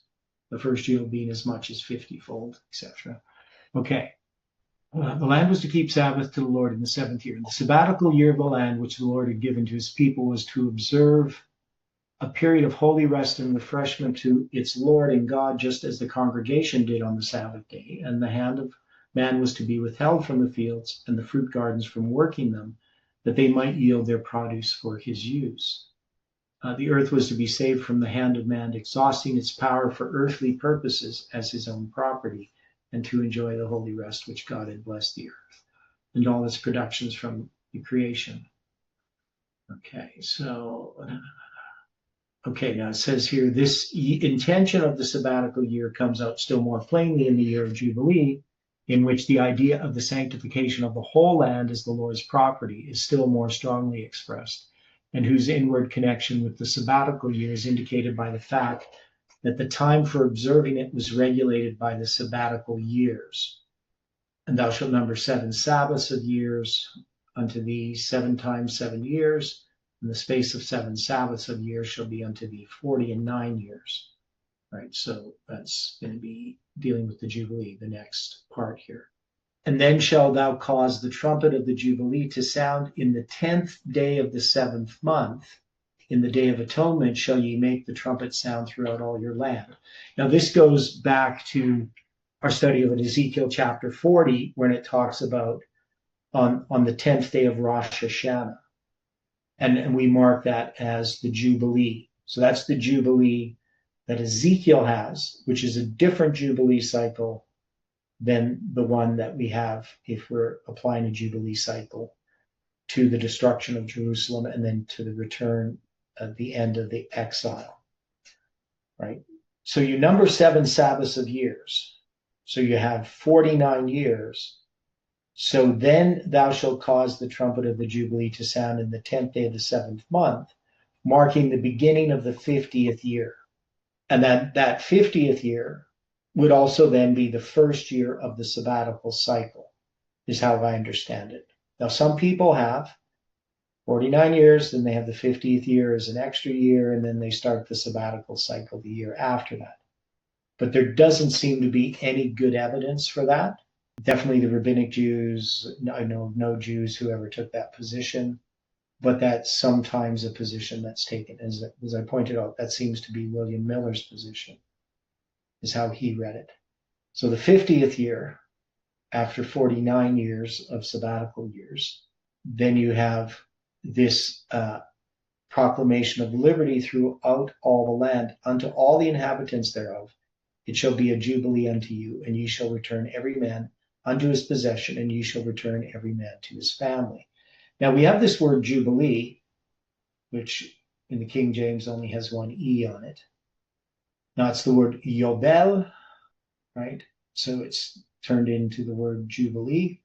the first yield being as much as 50-fold, etc. Okay. The land was to keep Sabbath to the Lord in the seventh year. And the sabbatical year of the land, which the Lord had given to his people, was to observe a period of holy rest and refreshment to its Lord and God, just as the congregation did on the Sabbath day. And the hand of man was to be withheld from the fields and the fruit gardens from working them, that they might yield their produce for his use. The earth was to be saved from the hand of man, exhausting its power for earthly purposes as his own property, and to enjoy the holy rest which God had blessed the earth and all its productions from the creation. Okay, now it says here, this intention of the sabbatical year comes out still more plainly in the year of Jubilee, in which the idea of the sanctification of the whole land as the Lord's property is still more strongly expressed, and whose inward connection with the sabbatical year is indicated by the fact that the time for observing it was regulated by the sabbatical years. And thou shalt number 7 sabbaths of years unto thee, 7 times 7 years, and the space of 7 sabbaths of years shall be unto thee 49 years. Right, so that's going to be dealing with the Jubilee, the next part here. And then shalt thou cause the trumpet of the Jubilee to sound in the 10th day of the 7th month. In the day of atonement shall ye make the trumpet sound throughout all your land. Now this goes back to our study of Ezekiel chapter 40, when it talks about on the 10th day of Rosh Hashanah. And we mark that as the Jubilee. So that's the Jubilee that Ezekiel has, which is a different Jubilee cycle than the one that we have if we're applying a Jubilee cycle to the destruction of Jerusalem and then to the return at the end of the exile, right? So you number 7 Sabbaths of years. So you have 49 years. So then thou shalt cause the trumpet of the Jubilee to sound in the 10th day of the 7th month, marking the beginning of the 50th year. And that 50th year would also then be the first year of the sabbatical cycle, is how I understand it. Now, some people have 49 years, then they have the 50th year as an extra year, and then they start the sabbatical cycle the year after that. But there doesn't seem to be any good evidence for that. Definitely the rabbinic Jews, I know no Jews who ever took that position, but that's sometimes a position that's taken. As I pointed out, that seems to be William Miller's position, is how he read it. So the 50th year, after 49 years of sabbatical years, then you have this proclamation of liberty throughout all the land, unto all the inhabitants thereof. It shall be a jubilee unto you, and ye shall return every man unto his possession, and ye shall return every man to his family. Now we have this word jubilee, which in the King James only has one E on it. Now it's the word Yobel, right? So it's turned into the word jubilee.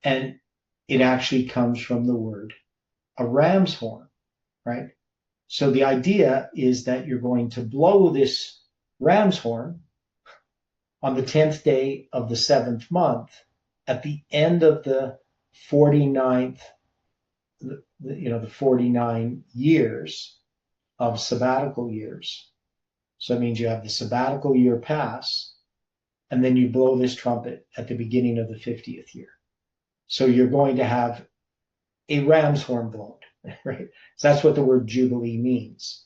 And it actually comes from the word a ram's horn, right? So the idea is that you're going to blow this ram's horn on the 10th day of the 7th month at the end of the 49th, the 49 years of sabbatical years. So it means you have the sabbatical year pass, and then you blow this trumpet at the beginning of the 50th year. So you're going to have a ram's horn blown, right? So that's what the word jubilee means,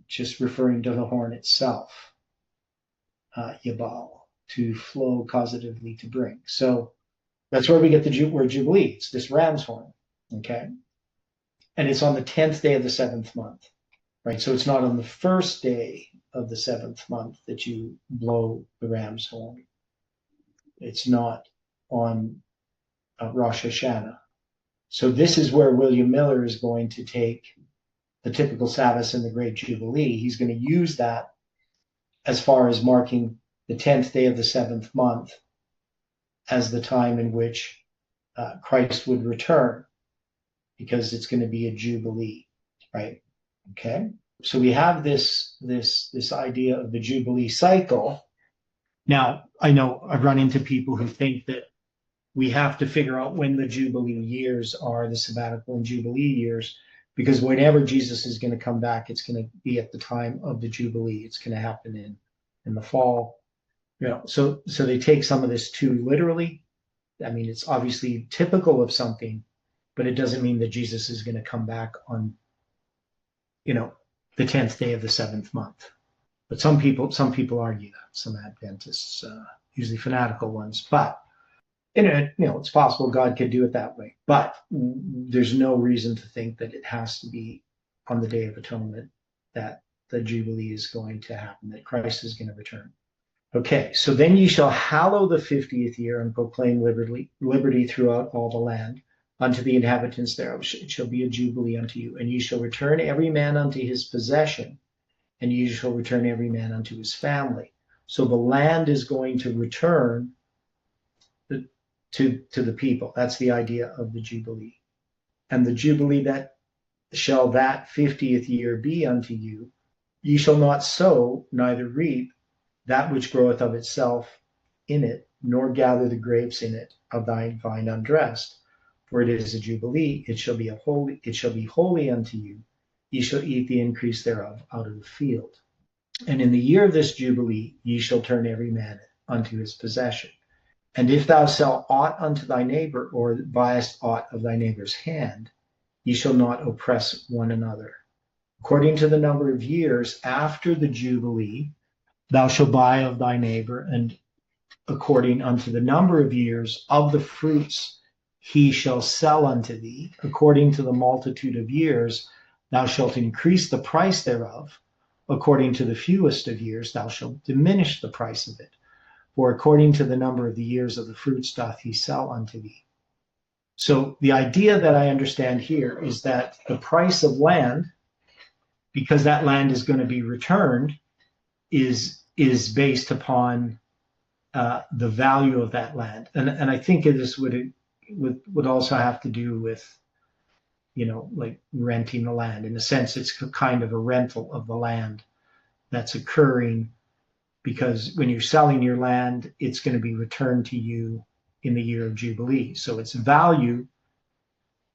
just referring to the horn itself. Yobel, to flow, causatively to bring. So that's where we get the word jubilee. It's this ram's horn, okay? And it's on the 10th day of the 7th month, right? So it's not on the first day of the 7th month that you blow the ram's horn. It's not on Rosh Hashanah. So this is where William Miller is going to take the typical Sabbaths and the Great Jubilee. He's going to use that as far as marking the 10th day of the 7th month as the time in which Christ would return, because it's going to be a Jubilee, right? Okay. So we have this idea of the Jubilee cycle. Now, I know I've run into people who think that we have to figure out when the Jubilee years are, the Sabbatical and Jubilee years, because whenever Jesus is going to come back, it's going to be at the time of the Jubilee. It's going to happen in the fall. So they take some of this too literally. I mean, it's obviously typical of something, but it doesn't mean that Jesus is going to come back on, the 10th day of the 7th month. But some people argue that, some Adventists, usually fanatical ones. But it's possible God could do it that way. But there's no reason to think that it has to be on the Day of Atonement that the Jubilee is going to happen, that Christ is going to return. Okay, so then ye shall hallow the 50th year and proclaim liberty throughout all the land unto the inhabitants thereof. It shall be a jubilee unto you, and ye shall return every man unto his possession, and ye shall return every man unto his family. So the land is going to return to the people. That's the idea of the jubilee. And the jubilee that shall that 50th year be unto you, ye shall not sow, neither reap that which groweth of itself in it, nor gather the grapes in it of thy vine undressed. For it is a jubilee, it shall be holy unto you. Ye shall eat the increase thereof out of the field. And in the year of this jubilee ye shall turn every man unto his possession. And if thou sell aught unto thy neighbor, or buyest aught of thy neighbor's hand, ye shall not oppress one another. According to the number of years after the jubilee, thou shalt buy of thy neighbor, and according unto the number of years of the fruits he shall sell unto thee. According to the multitude of years, thou shalt increase the price thereof. According to the fewest of years, thou shalt diminish the price of it. For according to the number of the years of the fruits doth he sell unto thee. So the idea that I understand here is that the price of land, because that land is going to be returned, is based upon the value of that land. And I think this would also have to do with, like renting the land. In a sense, it's kind of a rental of the land that's occurring, because when you're selling your land, it's going to be returned to you in the year of Jubilee. So its value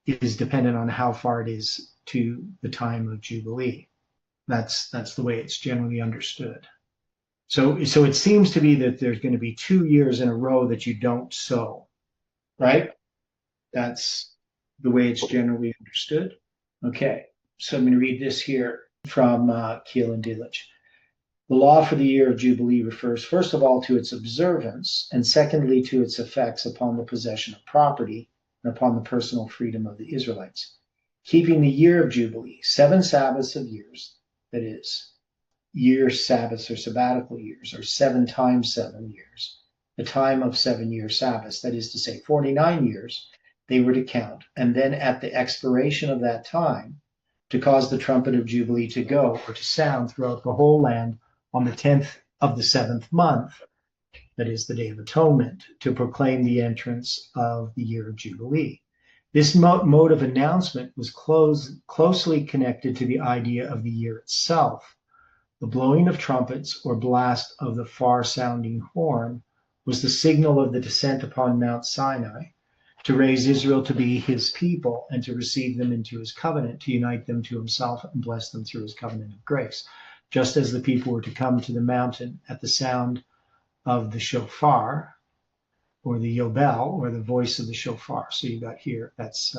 is dependent on how far it is to the time of Jubilee. That's the way it's generally understood. So it seems to be that there's going to be 2 years in a row that you don't sow, right? That's the way it's generally understood. Okay, so I'm going to read this here from Keel and Delitzsch. The law for the year of Jubilee refers first of all to its observance, and secondly to its effects upon the possession of property and upon the personal freedom of the Israelites. Keeping the year of Jubilee, 7 Sabbaths of years, that is, year Sabbaths or sabbatical years, or 7 times 7 years, the time of 7-year Sabbaths, that is to say 49 years, they were to count, and then at the expiration of that time, to cause the trumpet of Jubilee to go or to sound throughout the whole land on the 10th of the 7th month, that is the Day of Atonement, to proclaim the entrance of the year of Jubilee. This mode of announcement was closely connected to the idea of the year itself. The blowing of trumpets or blast of the far-sounding horn was the signal of the descent upon Mount Sinai, to raise Israel to be his people and to receive them into his covenant, to unite them to himself and bless them through his covenant of grace, just as the people were to come to the mountain at the sound of the shofar, or the Yobel, or the voice of the shofar. So you got here, that's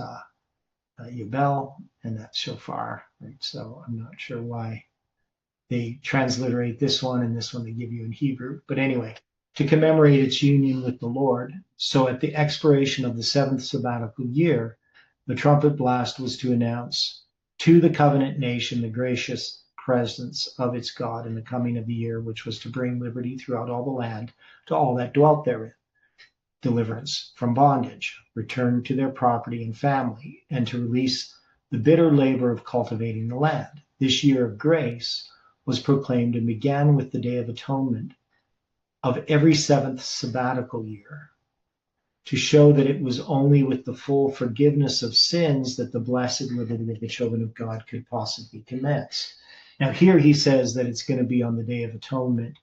Yobel, and that's shofar, right? So I'm not sure why they transliterate this one and this one they give you in Hebrew. But anyway, to commemorate its union with the Lord. So at the expiration of the 7th sabbatical year, the trumpet blast was to announce to the covenant nation the gracious presence of its God in the coming of the year, which was to bring liberty throughout all the land to all that dwelt therein, deliverance from bondage, return to their property and family, and to release the bitter labor of cultivating the land. This year of grace was proclaimed and began with the Day of Atonement of every 7th sabbatical year, to show that it was only with the full forgiveness of sins that the blessed liberty of the children of God could possibly commence. Now here he says that it's going to be on the Day of Atonement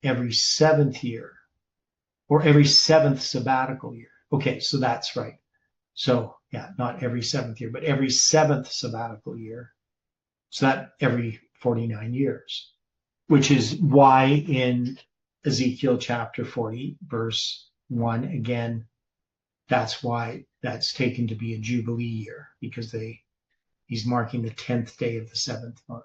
every 7th year, or every 7th sabbatical year. Okay, so that's right. So yeah, not every 7th year, but every 7th sabbatical year. So that every 49 years, which is why in Ezekiel chapter 40, verse 1, again, that's why that's taken to be a Jubilee year, because he's marking the 10th day of the 7th month.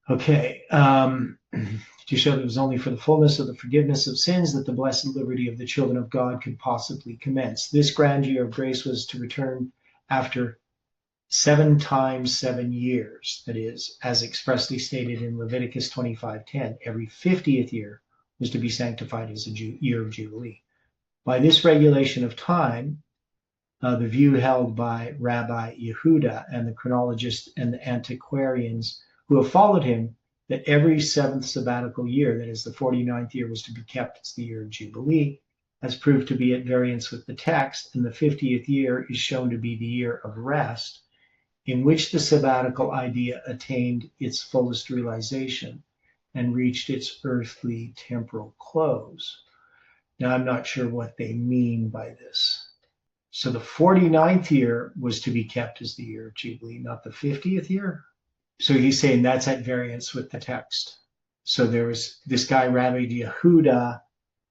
Okay, to show that it was only for the fullness of the forgiveness of sins that the blessed liberty of the children of God could possibly commence. This grand year of grace was to return after 7 times 7 years, that is, as expressly stated in Leviticus 25:10. Every 50th year was to be sanctified as a year of Jubilee. By this regulation of time, the view held by Rabbi Yehuda and the chronologists and the antiquarians who have followed him, that every 7th sabbatical year, that is the 49th year, was to be kept as the year of Jubilee, has proved to be at variance with the text, and the 50th year is shown to be the year of rest, in which the sabbatical idea attained its fullest realization and reached its earthly temporal close. Now, I'm not sure what they mean by this. So the 49th year was to be kept as the year of Jubilee, not the 50th year. So he's saying that's at variance with the text. So there was this guy, Rabbi Yehuda,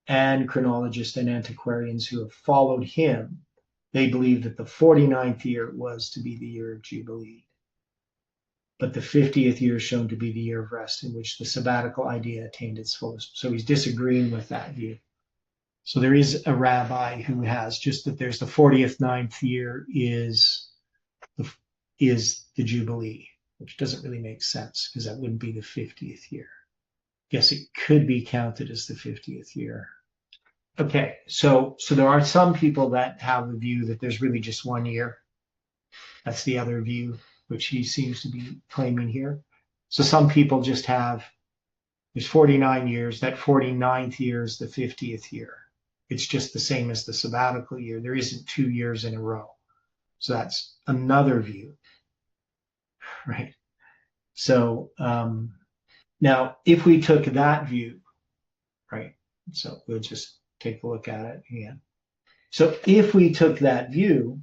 and chronologists and antiquarians who have followed him. They believe that the 49th year was to be the year of Jubilee. But the 50th year is shown to be the year of rest, in which the sabbatical idea attained its fullest. So he's disagreeing with that view. So there is a rabbi who has just that there's the 40th ninth year is the Jubilee, which doesn't really make sense because that wouldn't be the 50th year. Guess it could be counted as the 50th year. Okay, so there are some people that have the view that there's really just 1 year. That's the other view, which he seems to be claiming here. So some people just have, there's 49 years, that 49th year is the 50th year. It's just the same as the sabbatical year. There isn't 2 years in a row. So that's another view, right? So now if we took that view, right? So we'll just take a look at it again. So if we took that view,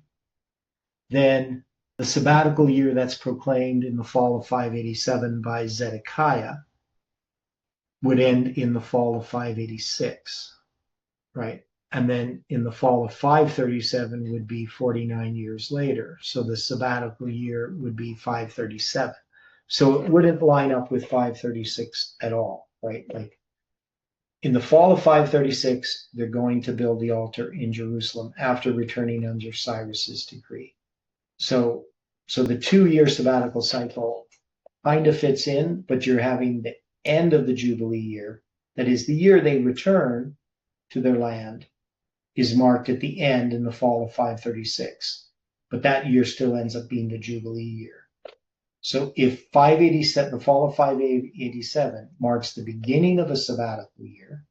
then the sabbatical year that's proclaimed in the fall of 587 by Zedekiah would end in the fall of 586, right? And then in the fall of 537 would be 49 years later. So the sabbatical year would be 537. So it wouldn't line up with 536 at all, right? Like in the fall of 536, they're going to build the altar in Jerusalem after returning under Cyrus's decree. So the 2-year sabbatical cycle kind of fits in, but you're having the end of the Jubilee year, that is the year they return to their land, is marked at the end in the fall of 536. But that year still ends up being the Jubilee year. So if 587, the fall of 587 marks the beginning of a sabbatical year,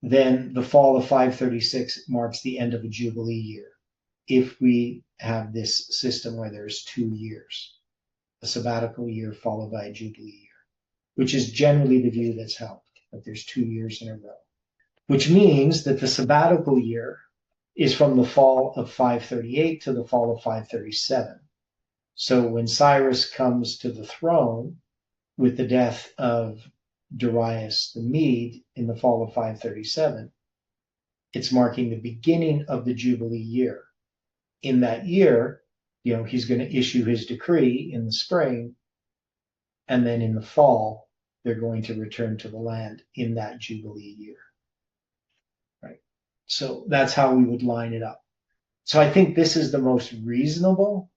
then the fall of 536 marks the end of a Jubilee year. If we have this system where there's 2 years, a sabbatical year followed by a Jubilee year, which is generally the view that's held, that there's 2 years in a row, which means that the sabbatical year is from the fall of 538 to the fall of 537. So when Cyrus comes to the throne with the death of Darius the Mede in the fall of 537, it's marking the beginning of the Jubilee year. In that year, he's going to issue his decree in the spring, and then in the fall, they're going to return to the land in that Jubilee year. Right? So that's how we would line it up. So I think this is the most reasonable,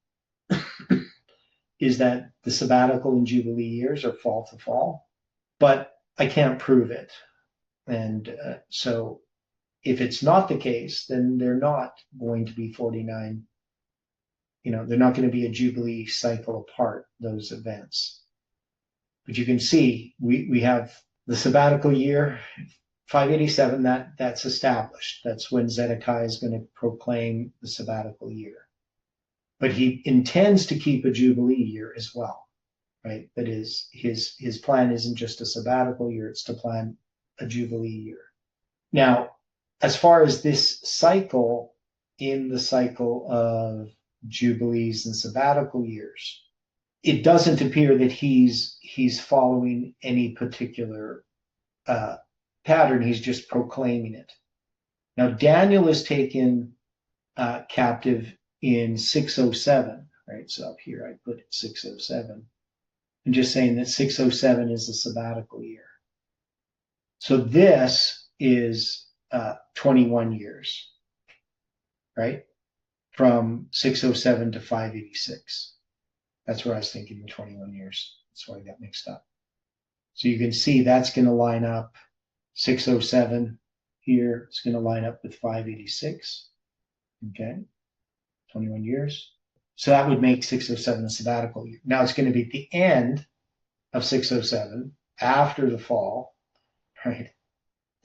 is that the sabbatical and Jubilee years are fall to fall, but I can't prove it. And so if it's not the case, then they're not going to be 49. They're not going to be a Jubilee cycle apart, those events. But you can see we have the sabbatical year, 587, that's established. That's when Zedekiah is going to proclaim the sabbatical year. But he intends to keep a Jubilee year as well, right? That is, his plan isn't just a sabbatical year, it's to plan a Jubilee year. Now, as far as this cycle, in the cycle of Jubilees and sabbatical years, it doesn't appear that he's following any particular pattern. He's just proclaiming it. Now, Daniel is taken captive in 607, right? So up here I put 607. I'm just saying that 607 is a sabbatical year. So this is 21 years, right? From 607 to 586. That's where I was thinking the 21 years. That's why I got mixed up. So you can see that's going to line up 607 here. It's going to line up with 586. Okay. 21 years. So that would make 607 a sabbatical year. Now it's going to be at the end of 607, after the fall, right?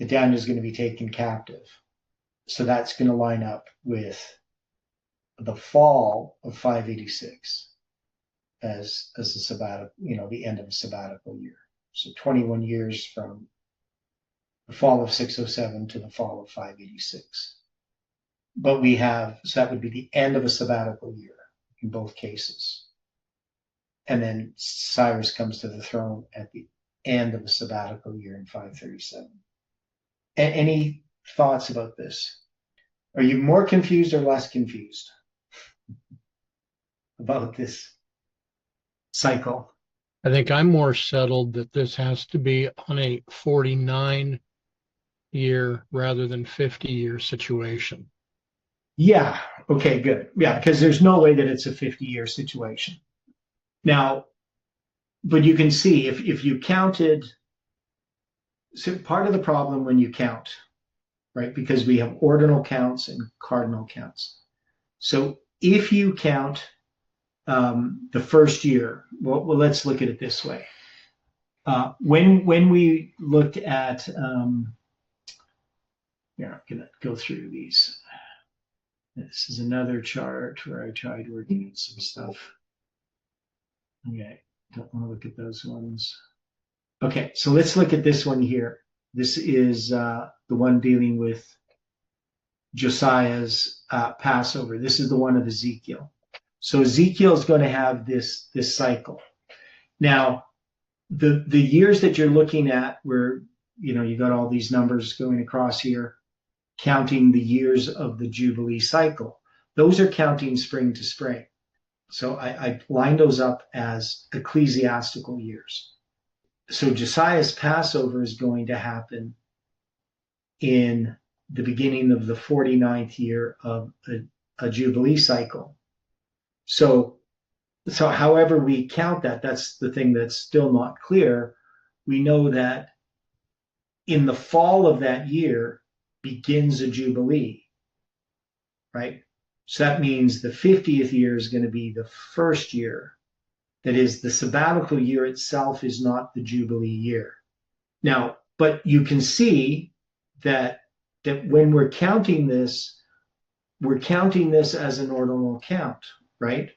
The Daniel is going to be taken captive. So that's going to line up with the fall of 586 as a sabbatical, the end of a sabbatical year. So 21 years from the fall of 607 to the fall of 586. But so that would be the end of a sabbatical year in both cases. And then Cyrus comes to the throne at the end of a sabbatical year in 537. Any thoughts about this? Are you more confused or less confused about this cycle? I think I'm more settled that this has to be on a 49 year rather than 50-year situation. Yeah. Okay, good. Yeah, because there's no way that it's a 50-year situation. Now, but you can see if you counted, so part of the problem when you count, right? Because we have ordinal counts and cardinal counts. So if you count the first year, well, let's look at it this way. When we looked at, I'm gonna go through these. This is another chart where I tried working out some stuff. Okay, don't want to look at those ones. Okay, so let's look at this one here. This is the one dealing with Josiah's Passover. This is the one of Ezekiel. So Ezekiel is going to have this cycle. Now, the years that you're looking at, where you got all these numbers going across here, counting the years of the Jubilee cycle, those are counting spring to spring. So I lined those up as ecclesiastical years. So Josiah's Passover is going to happen in the beginning of the 49th year of a Jubilee cycle. So however we count that, that's the thing that's still not clear. We know that in the fall of that year begins a Jubilee, right? So that means the 50th year is going to be the first year. That is, the sabbatical year itself is not the Jubilee year. Now, but you can see that when we're counting this as an ordinal count, right?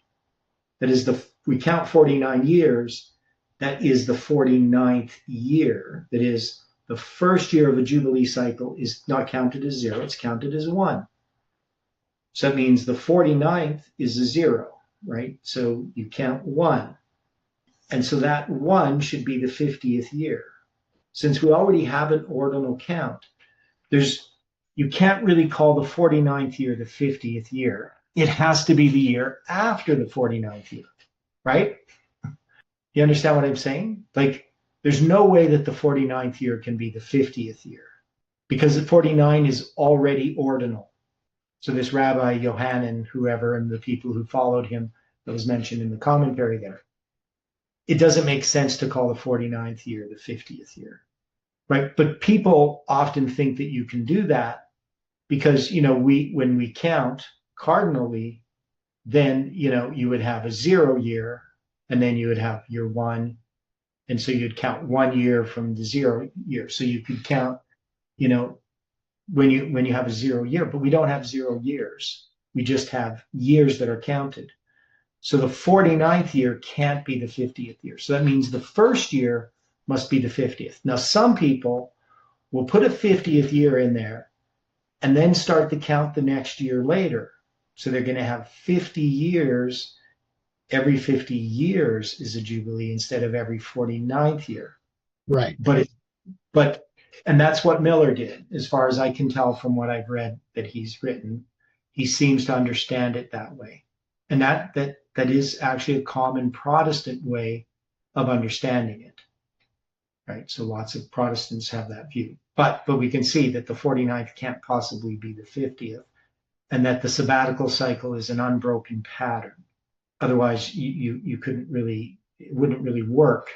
That is, we count 49 years. That is the 49th year. That is, the first year of a Jubilee cycle is not counted as 0, it's counted as 1. So that means the 49th is a 0, right? So you count 1. And so that 1 should be the 50th year. Since we already have an ordinal count, you can't really call the 49th year the 50th year. It has to be the year after the 49th year, right? You understand what I'm saying? Like, there's no way that the 49th year can be the 50th year, because the 49 is already ordinal. So this Rabbi Yohanan, whoever, and the people who followed him, that was mentioned in the commentary there, it doesn't make sense to call the 49th year the 50th year, right? But people often think that you can do that because, when we count cardinally, then, you would have a 0 year, and then you would have year 1. And so you'd count 1 year from the 0 year. So you could count, when you have a 0 year, but we don't have 0 years. We just have years that are counted. So the 49th year can't be the 50th year. So that means the first year must be the 50th. Now, some people will put a 50th year in there and then start to count the next year later. So they're going to have 50 years. Every 50 years is a Jubilee instead of every 49th year. Right. And that's what Miller did, as far as I can tell from what I've read that he's written. He seems to understand it that way. And that is actually a common Protestant way of understanding it, right? So lots of Protestants have that view. But we can see that the 49th can't possibly be the 50th, and that the sabbatical cycle is an unbroken pattern. Otherwise, you couldn't really, it wouldn't really work.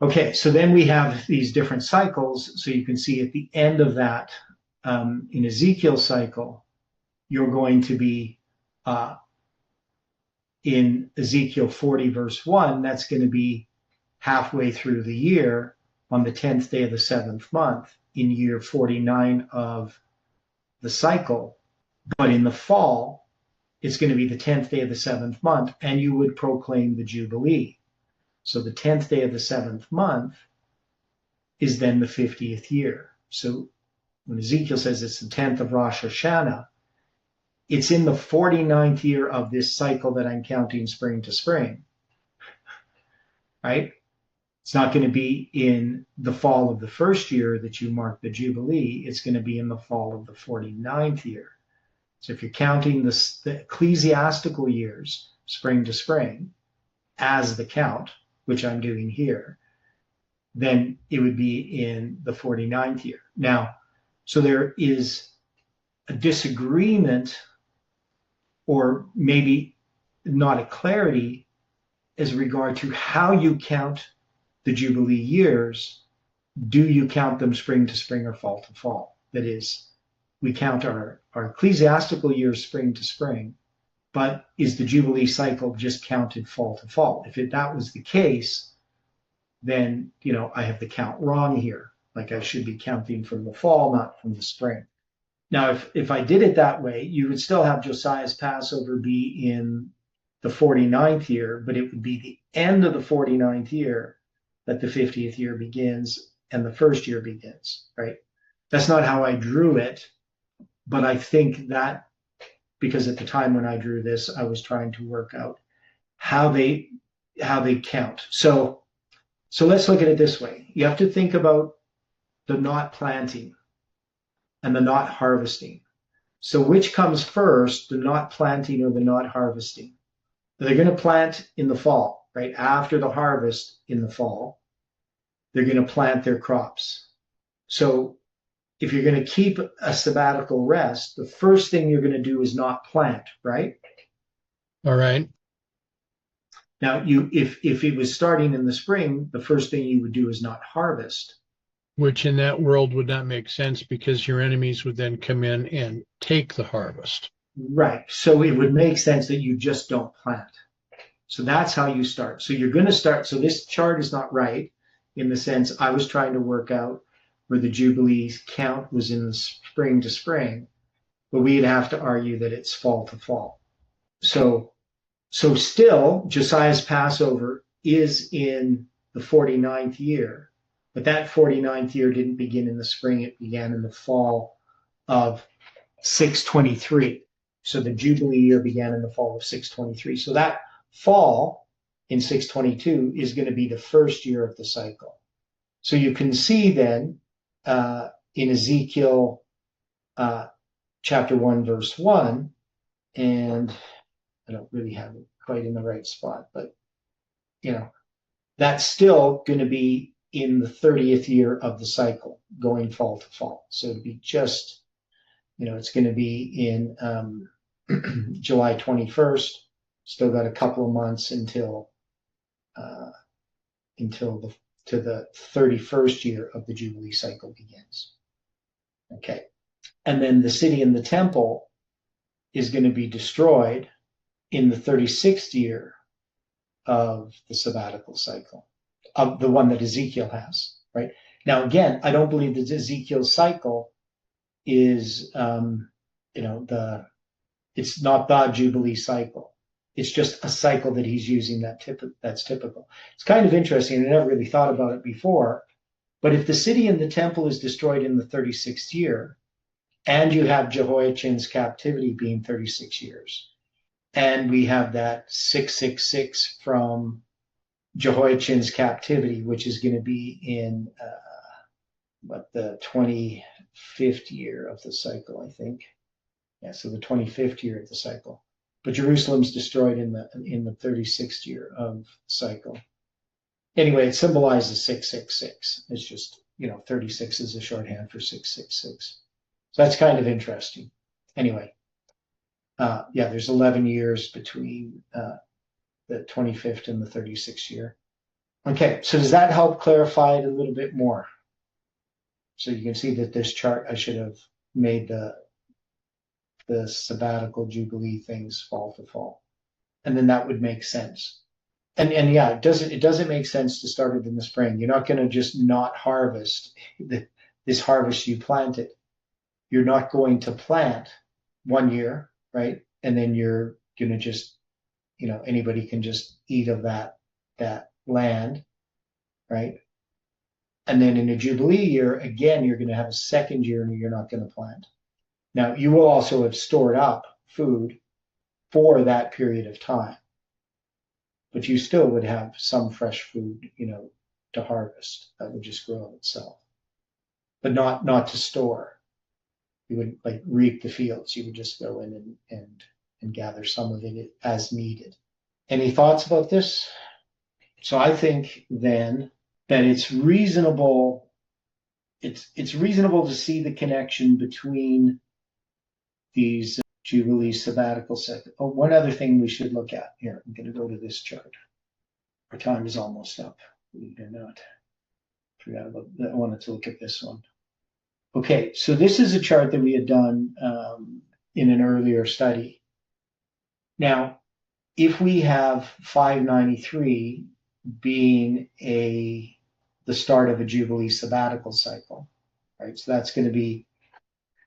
Okay, so then we have these different cycles. So you can see at the end of that, in Ezekiel's cycle, you're going to be in Ezekiel 40, verse 1, that's going to be halfway through the year on the 10th day of the 7th month in year 49 of the cycle. But in the fall, it's going to be the 10th day of the 7th month, and you would proclaim the Jubilee. So the 10th day of the 7th month is then the 50th year. So when Ezekiel says it's the 10th of Rosh Hashanah, it's in the 49th year of this cycle that I'm counting spring to spring, right? It's not going to be in the fall of the first year that you mark the Jubilee. It's going to be in the fall of the 49th year. So if you're counting the ecclesiastical years, spring to spring, as the count, which I'm doing here, then it would be in the 49th year. Now, So there is a disagreement, or maybe not a clarity, as regard to how you count the Jubilee years. Do you count them spring to spring or fall to fall? That is, we count our ecclesiastical years spring to spring, but is the Jubilee cycle just counted fall to fall? If that was the case, then, I have the count wrong here. Like, I should be counting from the fall, not from the spring. Now, if I did it that way, you would still have Josiah's Passover be in the 49th year, but it would be the end of the 49th year that the 50th year begins and the first year begins, right? That's not how I drew it, but I think that, because at the time when I drew this, I was trying to work out how they count. So let's look at it this way. You have to think about the not planting and the not harvesting. So which comes first, the not planting or the not harvesting? They're going to plant in the fall, right? After the harvest in the fall, they're going to plant their crops. So if you're going to keep a sabbatical rest, the first thing you're going to do is not plant, right? All right. Now, if it was starting in the spring, the first thing you would do is not harvest. Which in that world would not make sense, because your enemies would then come in and take the harvest. Right. So it would make sense that you just don't plant. So that's how you start. So you're going to start. So this chart is not right, in the sense I was trying to work out where the Jubilees count was in the spring to spring, but we'd have to argue that it's fall to fall. So still, Josiah's Passover is in the 49th year, but that 49th year didn't begin in the spring. It began in the fall of 623. So the Jubilee year began in the fall of 623. So that fall in 622 is going to be the first year of the cycle. So you can see then in Ezekiel chapter 1, verse 1, and I don't really have it quite in the right spot, but that's still going to be in the 30th year of the cycle, going fall to fall. So it'd be just, it's going to be in July 21st. Still got a couple of months until the 31st year of the Jubilee cycle begins. Okay. And then the city and the temple is going to be destroyed in the 36th year of the sabbatical cycle, of the one that Ezekiel has, right? Now, again, I don't believe that Ezekiel's cycle is, it's not the Jubilee cycle. It's just a cycle that he's using that's typical. It's kind of interesting. I never really thought about it before, but if the city and the temple is destroyed in the 36th year, and you have Jehoiachin's captivity being 36 years, and we have that 666 from Jehoiachin's captivity, which is going to be in the 25th year of the cycle, I think. Yeah, so the 25th year of the cycle. But Jerusalem's destroyed in the 36th year of the cycle. Anyway, it symbolizes 666. It's just, 36 is a shorthand for 666. So that's kind of interesting. Anyway, there's 11 years between the 25th and the 36th year. Okay, so does that help clarify it a little bit more? So you can see that this chart, I should have made the sabbatical Jubilee things fall to fall. And then that would make sense. And yeah, it doesn't make sense to start it in the spring. You're not going to just not harvest this harvest you planted. You're not going to plant 1 year, right? And then you're going to just, anybody can just eat of that land, right? And then in a Jubilee year, again, you're going to have a second year and you're not going to plant. Now, you will also have stored up food for that period of time, but you still would have some fresh food, to harvest that would just grow itself, but not to store. You wouldn't reap the fields. You would just go in and gather some of it as needed. Any thoughts about this? So I think then that it's reasonable it's reasonable to see the connection between these Jubilee sabbatical cycles. Oh, one other thing we should look at here. I'm going to go to this chart. Our time is almost up. Believe it or not. Forgot about that. I wanted to look at this one. Okay, so this is a chart that we had done in an earlier study. Now, if we have 593 being the start of a Jubilee sabbatical cycle, right? So that's going to be,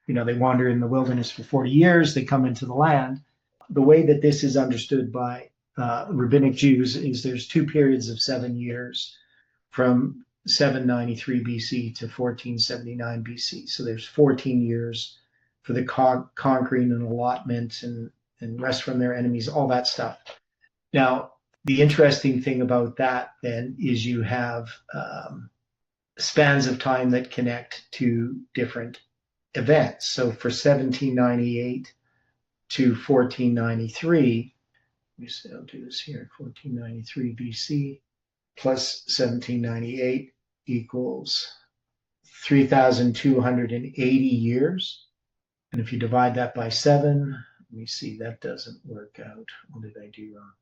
they wander in the wilderness for 40 years, they come into the land. The way that this is understood by rabbinic Jews is there's two periods of 7 years from 793 BC to 1479 BC. So there's 14 years for the conquering and allotment and rest from their enemies, all that stuff. Now, the interesting thing about that then is you have spans of time that connect to different events. So for 1798 to 1493, I'll do this here, 1493 BC plus 1798 equals 3,280 years. And if you divide that by 7, let me see, that doesn't work out. What did I do wrong?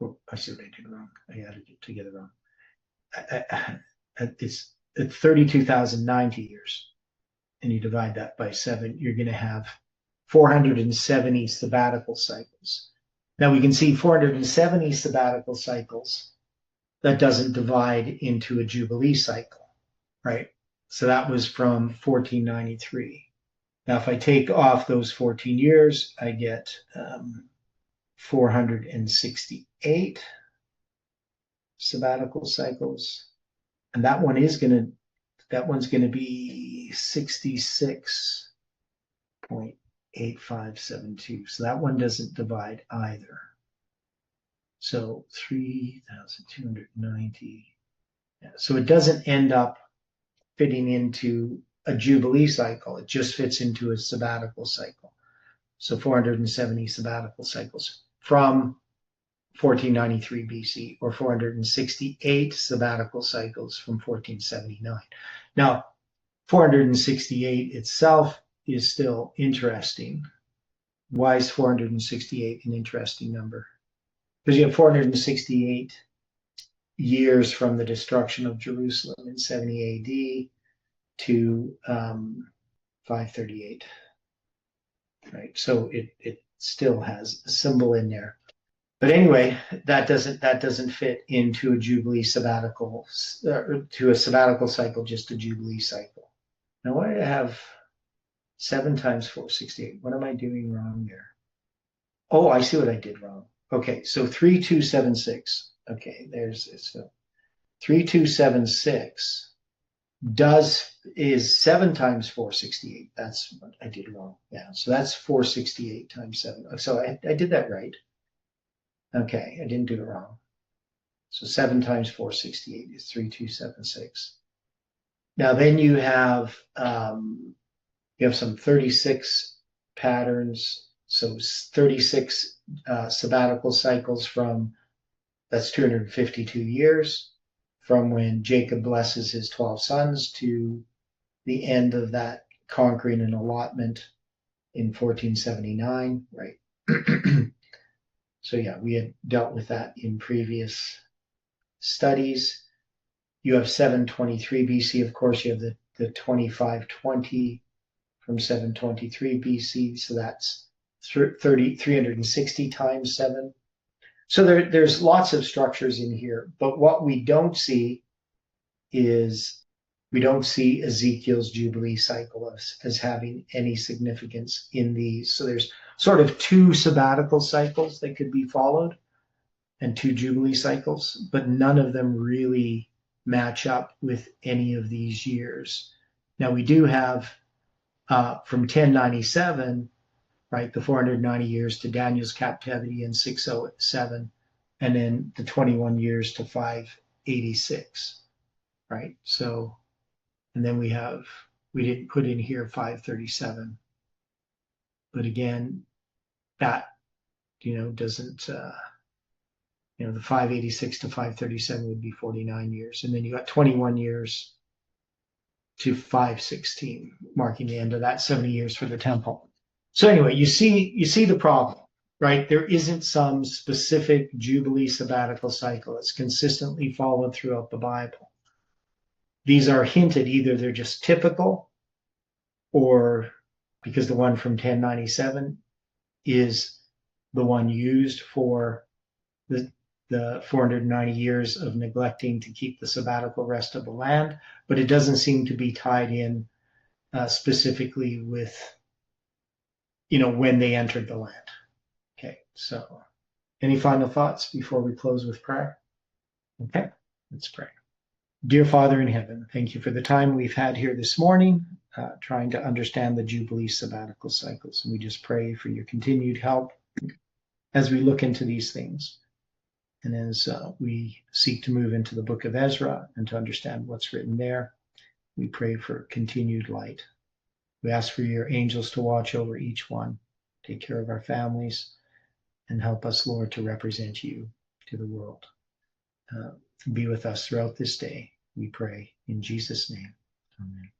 Oh, I see what I did wrong. I added it together wrong. It's 32,090 years. And you divide that by 7, you're going to have 470 sabbatical cycles. Now we can see 470 sabbatical cycles, that doesn't divide into a Jubilee cycle, right? So that was from 1493. Now if I take off those 14 years, I get 468 sabbatical cycles. And that one's going to be 66.8572. So that one doesn't divide either. So 3,290. Yeah, so it doesn't end up fitting into a Jubilee cycle. It just fits into a sabbatical cycle. So 470 sabbatical cycles from 1493 BC, or 468 sabbatical cycles from 1479. Now, 468 itself is still interesting. Why is 468 an interesting number? Because you have 468 years from the destruction of Jerusalem in 70 AD to 538, right? So it still has a symbol in there. But anyway, that doesn't fit into a Jubilee sabbatical, to a sabbatical cycle, just a Jubilee cycle. Now, why do I have 7 times 468? What am I doing wrong there? Oh, I see what I did wrong. Okay, so 3276. Okay, there's it. So 3276 is 7 times 468. That's what I did wrong. Yeah, so that's 468 times 7. So I did that right. Okay, I didn't do it wrong. So 7 times 468 is 3276. Now then you have some 36 patterns. So 36 sabbatical cycles that's 252 years from when Jacob blesses his 12 sons to the end of that conquering and allotment in 1479, right? So yeah, we had dealt with that in previous studies. You have 723 BC, of course, you have the 2520 from 723 BC, so that's 360 times 7. So there's lots of structures in here, but what we don't see is Ezekiel's Jubilee cycle as having any significance in these. So there's sort of 2 sabbatical cycles that could be followed and 2 Jubilee cycles, but none of them really match up with any of these years. Now we do have from 1097, right, the 490 years to Daniel's captivity in 607, and then the 21 years to 586, right? So, and then we didn't put in here 537, but again, that, doesn't, the 586 to 537 would be 49 years. And then you got 21 years to 516, marking the end of that 70 years for the temple. So anyway, you see the problem, right? There isn't some specific Jubilee sabbatical cycle that's consistently followed throughout the Bible. These are hinted, either they're just typical, or because the one from 1097 is the one used for the 490 years of neglecting to keep the sabbatical rest of the land, but it doesn't seem to be tied in specifically with, when they entered the land. Okay, so any final thoughts before we close with prayer? Okay, let's pray. Dear Father in heaven, thank you for the time we've had here this morning, trying to understand the Jubilee sabbatical cycles. And we just pray for your continued help as we look into these things. And as we seek to move into the book of Ezra and to understand what's written there, we pray for continued light. We ask for your angels to watch over each one, take care of our families, and help us, Lord, to represent you to the world. Be with us throughout this day, we pray in Jesus' name. Amen.